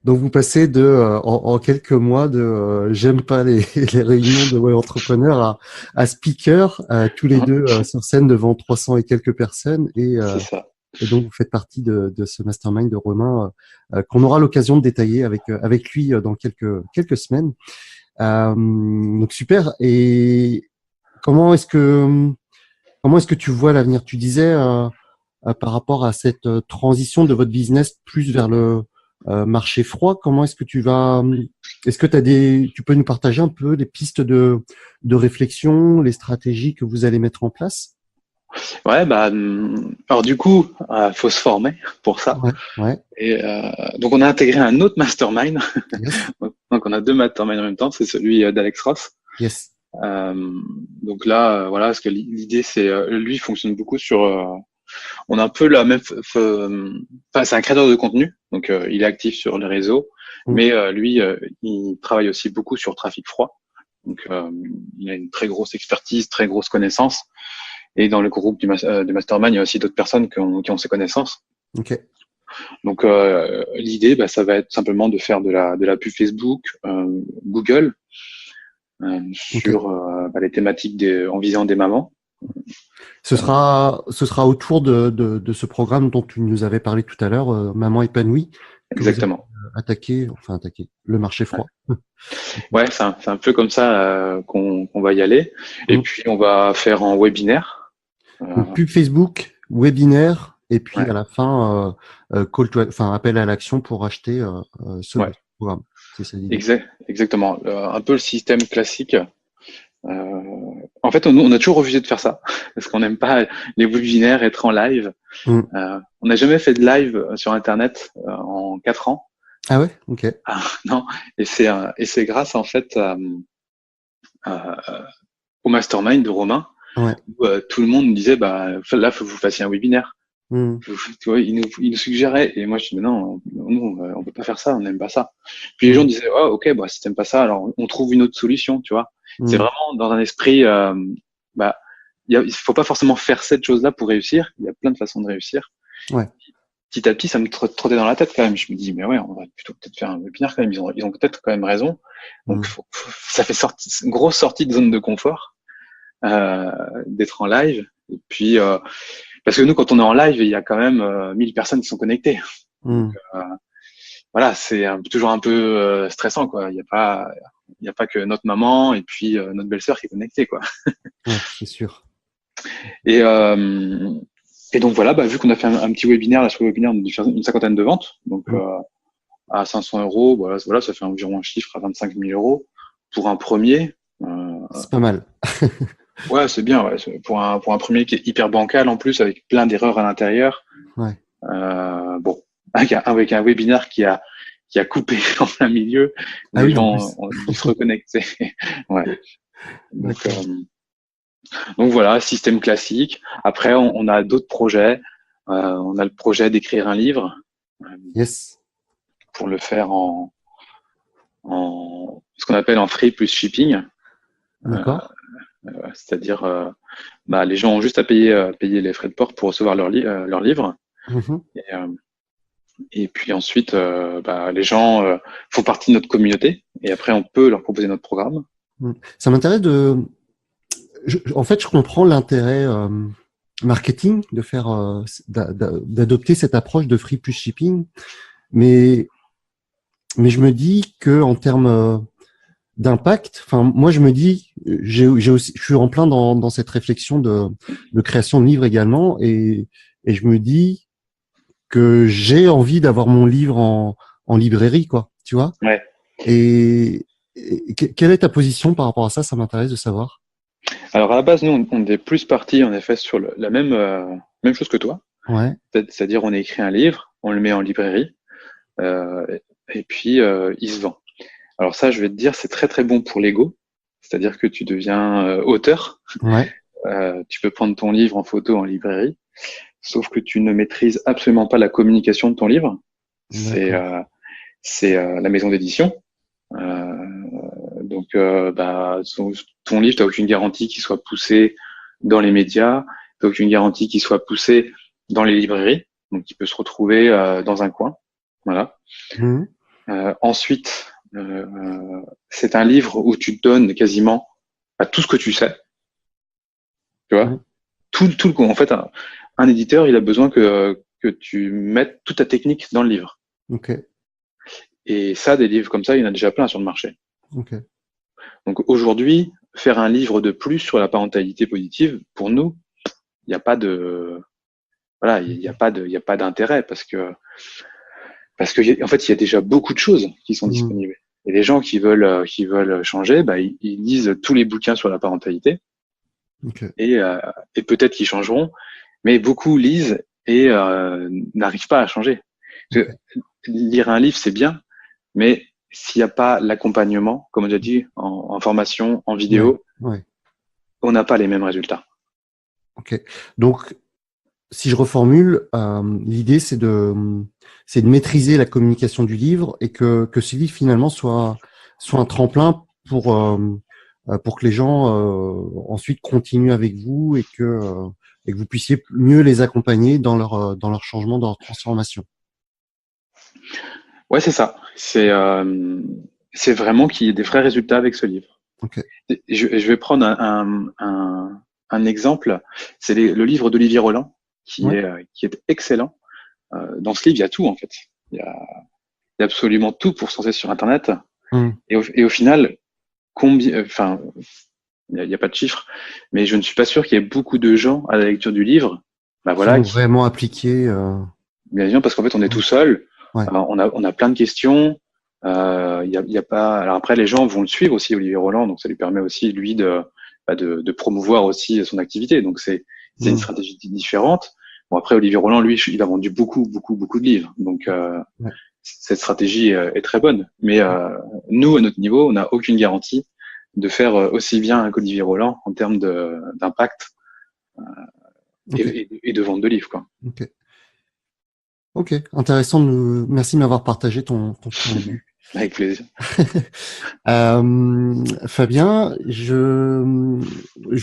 Donc vous passez en quelques mois de j'aime pas les réunions de web entrepreneurs à speaker, tous les deux sur scène devant 300 et quelques personnes C'est ça. et donc vous faites partie de ce mastermind de Romain qu'on aura l'occasion de détailler avec lui dans quelques semaines. Donc super. Et comment est-ce que tu vois l'avenir? Tu disais par rapport à cette transition de votre business plus vers le marché froid, comment est-ce que est-ce que tu peux nous partager un peu les pistes de réflexion, les stratégies que vous allez mettre en place? Ouais, alors du coup, faut se former pour ça. Ouais. Et donc on a intégré un autre mastermind. Yes. Donc on a deux masterminds en même temps, c'est celui d'Alex Ross. Yes. Donc là, voilà, parce que l'idée c'est, lui fonctionne beaucoup sur, on a un peu la même, enfin c'est un créateur de contenu, donc il est actif sur les réseaux, mais lui, il travaille aussi beaucoup sur trafic froid. Donc il a une très grosse expertise, très grosse connaissance. Et dans le groupe du mastermind, il y a aussi d'autres personnes qui ont ces connaissances. Ok. Donc l'idée, ça va être simplement de faire de la pub Facebook, Google, sur les thématiques en visant des mamans. Ce sera autour de ce programme dont tu nous avais parlé tout à l'heure, Maman épanouie. Exactement. Attaquer le marché froid. Ouais, c'est un peu comme ça qu'on va y aller. Et puis on va faire en webinaire. Donc, pub Facebook, webinaire, et puis Ouais. à la fin, appel à l'action pour acheter ce programme. C'est ça l'idée. Exactement. Un peu le système classique. En fait, on a toujours refusé de faire ça parce qu'on n'aime pas les webinaires, être en live. On n'a jamais fait de live sur Internet en 4 ans. Ah ouais, ok. Non, et c'est grâce en fait au mastermind de Romain, ouais. Où tout le monde nous disait là, faut que vous fassiez un webinaire. Tu vois, il nous suggérait, et moi je dis mais non, on peut pas faire ça, on n'aime pas ça. Puis les gens disaient ok, si t'aimes pas ça, alors on trouve une autre solution, tu vois. C'est vraiment dans un esprit, il faut pas forcément faire cette chose-là pour réussir. Il y a plein de façons de réussir. Ouais. Petit à petit, ça me trottait dans la tête quand même. Je me dis mais ouais, on va plutôt peut-être faire un webinaire quand même. Ils ont peut-être quand même raison. Donc ça fait une grosse sortie de zone de confort, d'être en live. Et puis parce que nous, quand on est en live, il y a quand même 1000 personnes qui sont connectées. Donc, voilà, c'est toujours un peu stressant, quoi. Il y a pas que notre maman et puis notre belle-sœur qui est connectée, quoi. Ouais, c'est sûr. Et donc voilà, vu qu'on a fait un petit webinaire, là sur le webinaire, on a dû faire une 50aine de ventes, donc à 500 €, voilà, ça fait environ un chiffre à 25 000 € pour un premier. C'est pas mal. Ouais, c'est bien, ouais. Pour un premier qui est hyper bancal en plus, avec plein d'erreurs à l'intérieur. Ouais. Avec un webinaire qui a coupé en plein milieu, les gens ont dû se reconnecter. Ouais. Donc voilà, système classique. Après, on a d'autres projets. On a le projet d'écrire un livre. Yes. Pour le faire en ce qu'on appelle en free plus shipping. D'accord. C'est-à-dire, les gens ont juste à payer les frais de port pour recevoir leur livre. Mhm. Et puis ensuite, les gens font partie de notre communauté et après, on peut leur proposer notre programme. Ça m'intéresse en fait, je comprends l'intérêt marketing de faire, d'adopter cette approche de free plus shipping, mais je me dis que en termes d'impact, enfin, moi, je me dis, j'ai aussi, je suis en plein dans cette réflexion de création de livres également, et je me dis que j'ai envie d'avoir mon livre en librairie, quoi, tu vois. Ouais. Et quelle est ta position par rapport à ça? Ça m'intéresse de savoir. Alors à la base, nous, on est plus parti en effet sur la même chose que toi. Ouais. C'est-à-dire, on écrit un livre, on le met en librairie, euh, et puis il se vend. Alors ça, je vais te dire, c'est très très bon pour l'ego. C'est-à-dire que tu deviens auteur. Ouais. Tu peux prendre ton livre en photo en librairie, sauf que tu ne maîtrises absolument pas la communication de ton livre. C'est D'accord. la maison d'édition. Donc, ton livre, tu n'as aucune garantie qu'il soit poussé dans les médias, tu n'as aucune garantie qu'il soit poussé dans les librairies, donc il peut se retrouver dans un coin. Voilà. Mhm. Ensuite, c'est un livre où tu donnes quasiment à tout ce que tu sais. Tu Ouais. vois, en fait, un éditeur, il a besoin que tu mettes toute ta technique dans le livre. Ok. Et ça, des livres comme ça, il y en a déjà plein sur le marché. Ok. Donc aujourd'hui, faire un livre de plus sur la parentalité positive, pour nous, il n'y a pas de, voilà, il n'y a pas d'intérêt en fait, il y a déjà beaucoup de choses qui sont Mhm. disponibles. Et les gens qui veulent changer, ils lisent tous les bouquins sur la parentalité Ok. et peut-être qu'ils changeront, mais beaucoup lisent et n'arrivent pas à changer. Parce que lire un livre, c'est bien, mais s'il n'y a pas l'accompagnement, comme on a dit, en formation, en Ouais. vidéo, Ouais. on n'a pas les mêmes résultats. Ok. Donc, si je reformule, l'idée c'est de maîtriser la communication du livre et que ce livre finalement soit un tremplin pour que les gens ensuite continuent avec vous et que vous puissiez mieux les accompagner dans leur changement, dans leur transformation. Ouais, c'est ça. C'est vraiment qu'il y ait des vrais résultats avec ce livre. Ok. Je vais prendre un exemple. C'est le livre d'Olivier Roland Ouais. qui est excellent. Dans ce livre, il y a tout en fait. Il y a absolument tout pour se lancer sur Internet. Hum. Et au final, enfin, il y a pas de chiffre, mais je ne suis pas sûr qu'il y ait beaucoup de gens à la lecture du livre, Qui voilà, vont vraiment appliquer. bien sûr, parce qu'en fait, on est tout seul, Ouais. on a plein de questions, il y a pas. Alors après, les gens vont le suivre aussi, Olivier Roland, donc ça lui permet aussi lui de promouvoir aussi son activité. Donc c'est une Hum. stratégie différente. Bon après, Olivier Roland, lui, il a vendu beaucoup, beaucoup, beaucoup de livres, donc Ouais. cette stratégie est très bonne. Mais nous, à notre niveau, on n'a aucune garantie de faire aussi bien qu'Olivier Roland en termes d'impact Ok. et de vente de livres, quoi. Ok. Ok. Intéressant. Merci de m'avoir partagé ton point de vue. Avec plaisir. Fabien, je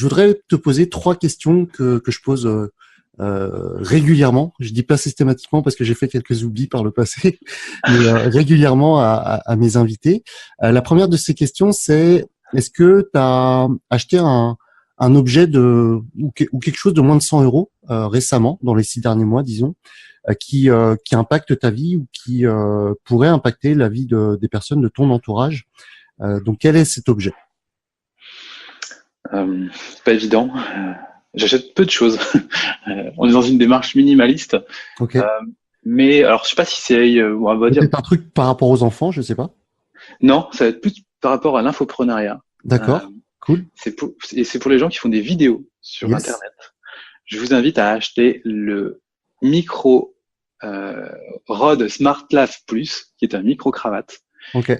voudrais te poser trois questions que je pose régulièrement. Je dis pas systématiquement parce que j'ai fait quelques oublis par le passé, mais régulièrement à mes invités. La première de ces questions, c'est est-ce que tu as acheté un objet ou quelque chose de moins de 100 euros récemment, dans les 6 derniers mois, disons, qui impacte ta vie ou qui pourrait impacter la vie des personnes de ton entourage. Donc, quel est cet objet? C'est pas évident. J'achète peu de choses. On est dans une démarche minimaliste. Ok. Mais alors, je sais pas si c'est, on va dire, Peut-être un truc par rapport aux enfants, je sais pas. non, ça va être plus par rapport à l'infoprenariat. Euh, D'accord. Cool. c'est pour les gens qui font des vidéos sur Yes. Internet. Je vous invite à acheter le micro Rode Smart Lav Plus, qui est un micro cravate, Ok.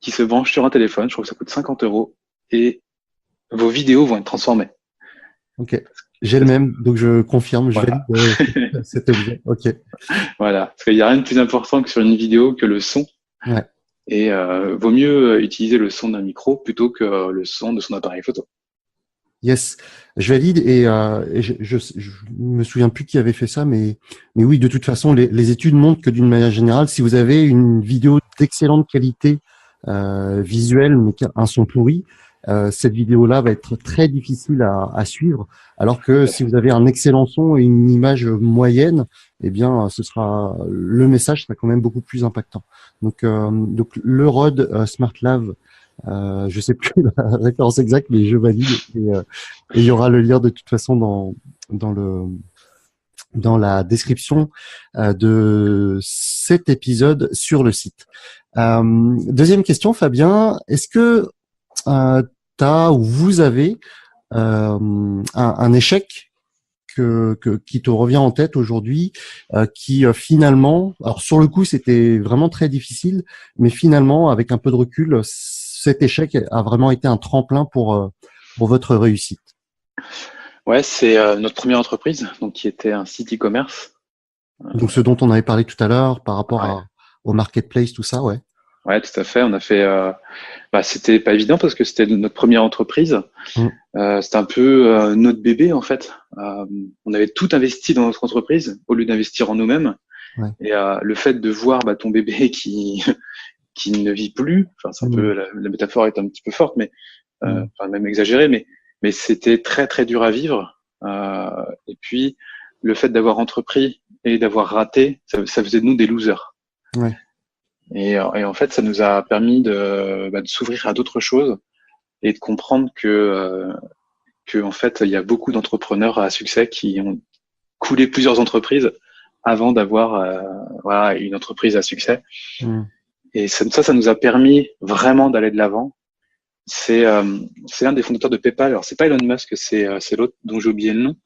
qui se branche sur un téléphone. Je crois que ça coûte 50 euros et vos vidéos vont être transformées. Ok. J'ai le même, donc je confirme, je Voilà. valide cet objet. Ok. Voilà. Parce qu'il n'y a rien de plus important que sur une vidéo que le son. Ouais. Et vaut mieux utiliser le son d'un micro plutôt que le son de son appareil photo. Yes, je valide et je me souviens plus qui avait fait ça, mais oui, de toute façon, les études montrent que d'une manière générale, si vous avez une vidéo d'excellente qualité visuelle, mais un son pourri, cette vidéo-là va être très difficile à suivre. Alors que si vous avez un excellent son et une image moyenne, eh bien, le message sera quand même beaucoup plus impactant. Donc le Rode SmartLav. Je sais plus la référence exacte, mais je valide et il y aura le lien de toute façon dans la description de cet épisode sur le site. Deuxième question, Fabien, est-ce que t'as ou vous avez un échec qui te revient en tête aujourd'hui, qui finalement, alors sur le coup c'était vraiment très difficile, mais finalement avec un peu de recul, cet échec a vraiment été un tremplin pour votre réussite? Ouais, c'est notre première entreprise, donc qui était un site e-commerce. Donc ce dont on avait parlé tout à l'heure par rapport Ouais. au marketplace, tout ça, ouais. Ouais, tout à fait. On a fait. C'était pas évident parce que c'était notre première entreprise. Mm. C'était un peu notre bébé en fait. On avait tout investi dans notre entreprise au lieu d'investir en nous-mêmes. Ouais. Et le fait de voir ton bébé qui qui ne vit plus. Enfin, c'est un peu la métaphore est un petit peu forte, mais enfin, même exagérée, mais c'était très très dur à vivre. Et puis le fait d'avoir entrepris et d'avoir raté, ça faisait de nous des losers. Ouais. Et en fait, ça nous a permis de s'ouvrir à d'autres choses et de comprendre que en fait, il y a beaucoup d'entrepreneurs à succès qui ont coulé plusieurs entreprises avant d'avoir voilà, une entreprise à succès. Et ça nous a permis vraiment d'aller de l'avant. C'est l'un des fondateurs de PayPal. Alors, c'est pas Elon Musk, c'est l'autre dont j'ai oublié le nom.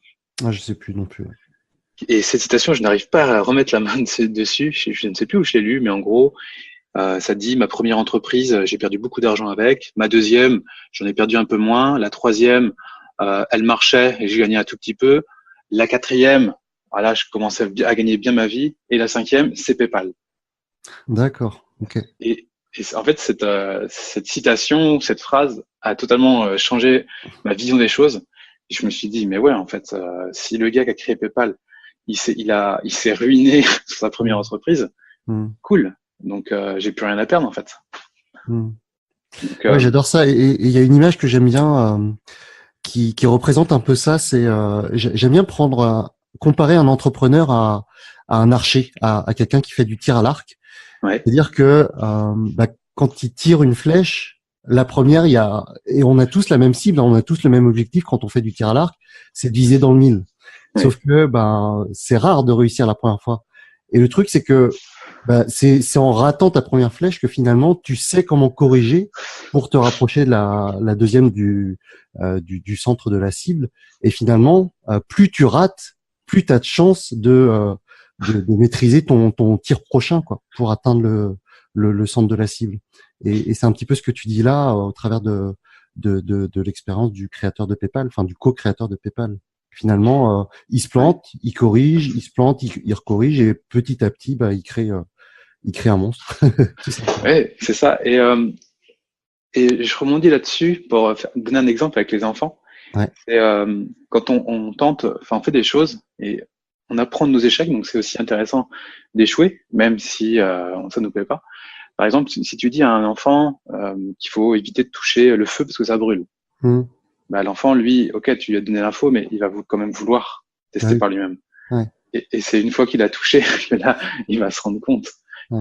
Ah, je sais plus non plus. Et cette citation, je n'arrive pas à remettre la main dessus. Je ne sais plus où je l'ai lu, mais en gros, ça dit ma première entreprise, j'ai perdu beaucoup d'argent avec. Ma deuxième, j'en ai perdu un peu moins. La troisième, elle marchait et j'ai gagné un tout petit peu. La quatrième, voilà, je commençais à gagner bien ma vie. Et la cinquième, c'est PayPal. D'accord. Ok. Et en fait, cette citation, cette phrase a totalement changé ma vision des choses. Et je me suis dit, mais ouais, en fait, si le gars qui a créé PayPal, il s'est ruiné sur sa première entreprise, cool. Donc, j'ai plus rien à perdre, en fait. Donc, ouais, j'adore ça. Et il y a une image que j'aime bien qui représente un peu ça. C'est j'aime bien comparer un entrepreneur à un archer, à quelqu'un qui fait du tir à l'arc. Ouais. C'est-à-dire que quand il tire une flèche, la première, et on a tous la même cible, on a tous le même objectif quand on fait du tir à l'arc, c'est de viser dans le mille. Ouais. Sauf que c'est rare de réussir la première fois. Et le truc, c'est que c'est en ratant ta première flèche que finalement tu sais comment corriger pour te rapprocher de la deuxième du centre de la cible. Et finalement, plus tu rates, plus tu as de chance de maîtriser ton tir prochain, quoi, pour atteindre le centre de la cible. Et c'est un petit peu ce que tu dis là au travers de l'expérience du créateur de PayPal, enfin du co-créateur de PayPal. Finalement, il se plante, il corrige, il se plante, il recorrige, et petit à petit, il crée un monstre. Ouais, c'est ça. Et je rebondis là-dessus pour donner un exemple avec les enfants. Ouais. C'est quand on tente, enfin on fait des choses et on apprend de nos échecs, donc c'est aussi intéressant d'échouer, même si ça nous plaît pas. Par exemple, si tu dis à un enfant qu'il faut éviter de toucher le feu parce que ça brûle, l'enfant, lui, ok, tu lui as donné l'info, mais il va quand même vouloir tester par lui-même. Ouais. Et c'est une fois qu'il a touché que là, il va se rendre compte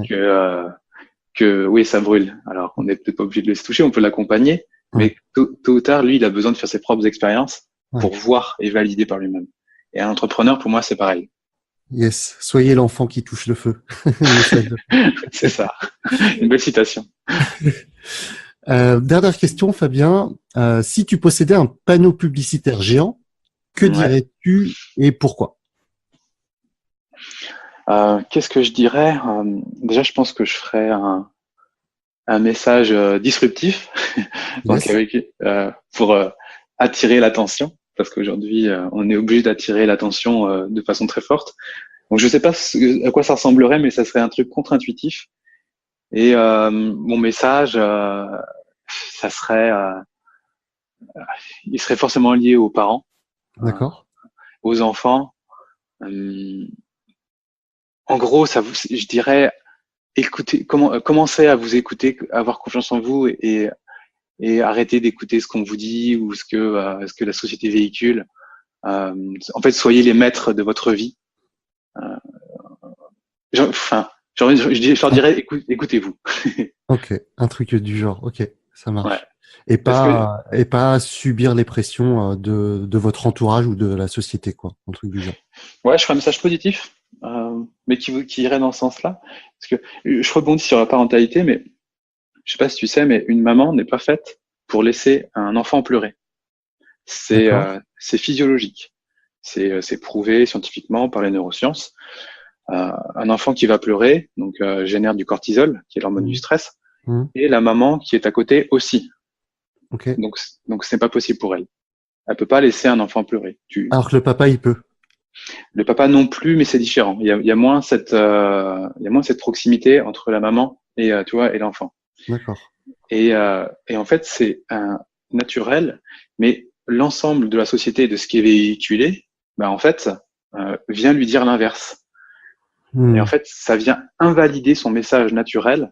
que oui, ça brûle. Alors, on n'est peut-être pas obligé de le laisser toucher, on peut l'accompagner, mais tôt ou tard, lui, il a besoin de faire ses propres expériences pour voir et valider par lui-même. Et un entrepreneur, pour moi, c'est pareil. Yes, soyez l'enfant qui touche le feu. C'est ça. Une belle citation. Dernière question, Fabien. Si tu possédais un panneau publicitaire géant, que dirais-tu et pourquoi? Qu'est-ce que je dirais? Déjà, je pense que je ferais un message disruptif donc pour attirer l'attention, parce qu'aujourd'hui, on est obligé d'attirer l'attention de façon très forte. Donc, je sais pas à quoi ça ressemblerait, mais ça serait un truc contre-intuitif. Et mon message, ça serait il serait forcément lié aux parents, D'accord. aux enfants. En gros, je dirais, commencez à vous écouter, à avoir confiance en vous et arrêtez d'écouter ce qu'on vous dit ou ce que la société véhicule. En fait, soyez les maîtres de votre vie. Je leur dirais, écoutez-vous. Ok, un truc du genre. Ok, ça marche. Ouais. Et pas subir les pressions de votre entourage ou de la société, quoi. Un truc du genre. Ouais, je ferai un message positif, mais qui irait dans ce sens-là. Parce que je rebondis sur la parentalité, mais je sais pas si tu sais, mais une maman n'est pas faite pour laisser un enfant pleurer. C'est physiologique. C'est prouvé scientifiquement par les neurosciences. Un enfant qui va pleurer, donc génère du cortisol, qui est l'hormone du stress, et la maman qui est à côté aussi. Okay. Donc ce n'est pas possible pour elle. Elle peut pas laisser un enfant pleurer. Alors que le papa, il peut. Le papa non plus, mais c'est différent. Il y a moins cette proximité entre la maman et l'enfant. D'accord. Et en fait, c'est naturel, mais l'ensemble de la société, de ce qui est véhiculé, en fait, vient lui dire l'inverse. Et en fait, ça vient invalider son message naturel,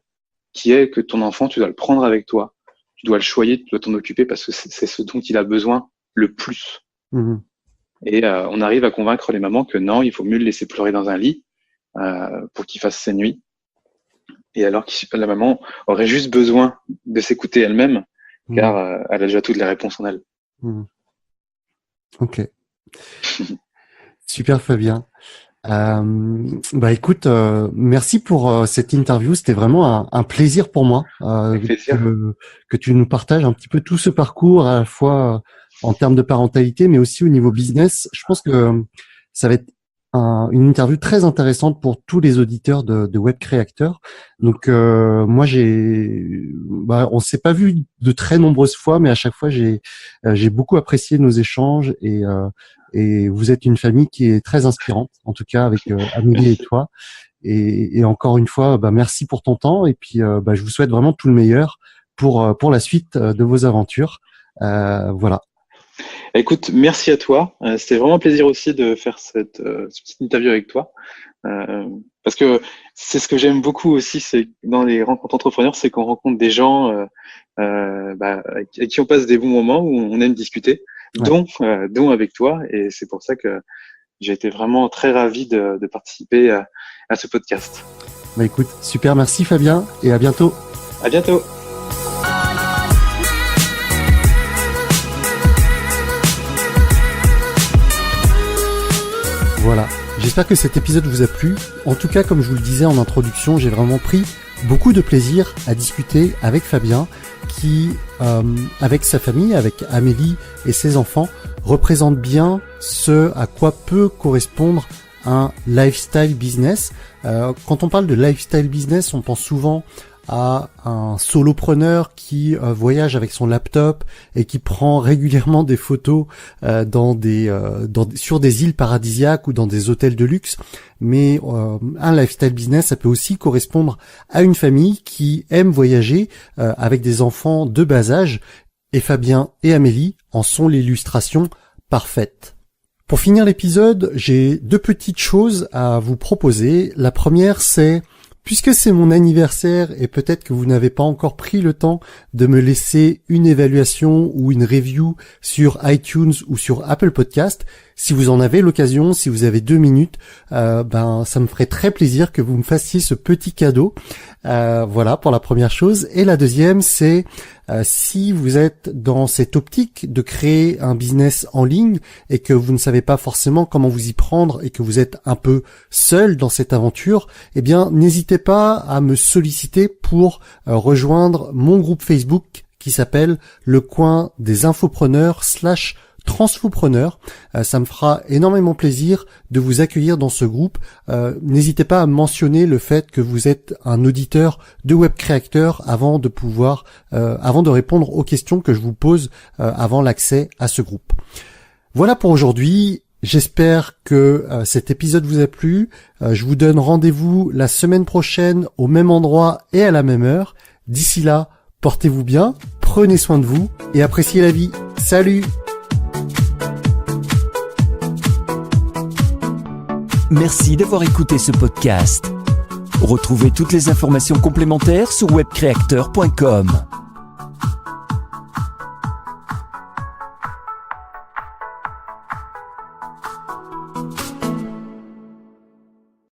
qui est que ton enfant, tu dois le prendre avec toi, tu dois le choyer, tu dois t'en occuper parce que c'est ce dont il a besoin le plus. Et on arrive à convaincre les mamans que non, il faut mieux le laisser pleurer dans un lit pour qu'il fasse ses nuits. Et alors que la maman aurait juste besoin de s'écouter elle-même, car elle a déjà toutes les réponses en elle. Ok. Super Fabien. Écoute, merci pour cette interview. C'était vraiment un plaisir pour moi que tu nous partages un petit peu tout ce parcours à la fois en termes de parentalité, mais aussi au niveau business. Je pense que ça va être une interview très intéressante pour tous les auditeurs de Web Créateurs. Donc moi on s'est pas vu de très nombreuses fois, mais à chaque fois j'ai beaucoup apprécié nos échanges et vous êtes une famille qui est très inspirante, en tout cas avec Amélie et toi. Et encore une fois, merci pour ton temps et puis je vous souhaite vraiment tout le meilleur pour la suite de vos aventures. Voilà. Écoute, merci à toi. C'était vraiment un plaisir aussi de faire cette petite interview avec toi. Parce que c'est ce que j'aime beaucoup aussi, c'est dans les rencontres entrepreneurs, c'est qu'on rencontre des gens avec qui on passe des bons moments où on aime discuter, dont avec toi. Et c'est pour ça que j'ai été vraiment très ravi de participer à ce podcast. Écoute, super, merci Fabien et à bientôt. À bientôt. Voilà, j'espère que cet épisode vous a plu. En tout cas, comme je vous le disais en introduction, j'ai vraiment pris beaucoup de plaisir à discuter avec Fabien qui, avec sa famille, avec Amélie et ses enfants, représente bien ce à quoi peut correspondre un lifestyle business. Quand on parle de lifestyle business, on pense souvent à un solopreneur qui voyage avec son laptop et qui prend régulièrement des photos sur des îles paradisiaques ou dans des hôtels de luxe. Mais un lifestyle business, ça peut aussi correspondre à une famille qui aime voyager avec des enfants de bas âge. Et Fabien et Amélie en sont l'illustration parfaite. Pour finir l'épisode, j'ai 2 petites choses à vous proposer. La première, c'est puisque c'est mon anniversaire et peut-être que vous n'avez pas encore pris le temps de me laisser une évaluation ou une review sur iTunes ou sur Apple Podcast, si vous en avez l'occasion, si vous avez 2 minutes, ça me ferait très plaisir que vous me fassiez ce petit cadeau. Voilà pour la première chose. Et la deuxième, c'est si vous êtes dans cette optique de créer un business en ligne et que vous ne savez pas forcément comment vous y prendre et que vous êtes un peu seul dans cette aventure, eh bien, n'hésitez pas à me solliciter pour rejoindre mon groupe Facebook qui s'appelle Le Coin des Infopreneurs / Transfopreneurs. Ça me fera énormément plaisir de vous accueillir dans ce groupe. N'hésitez pas à mentionner le fait que vous êtes un auditeur de Web Créateurs avant de répondre aux questions que je vous pose avant l'accès à ce groupe. Voilà pour aujourd'hui. J'espère que cet épisode vous a plu. Je vous donne rendez-vous la semaine prochaine au même endroit et à la même heure. D'ici là, portez-vous bien, prenez soin de vous et appréciez la vie. Salut! Merci d'avoir écouté ce podcast. Retrouvez toutes les informations complémentaires sur webcreateur.com.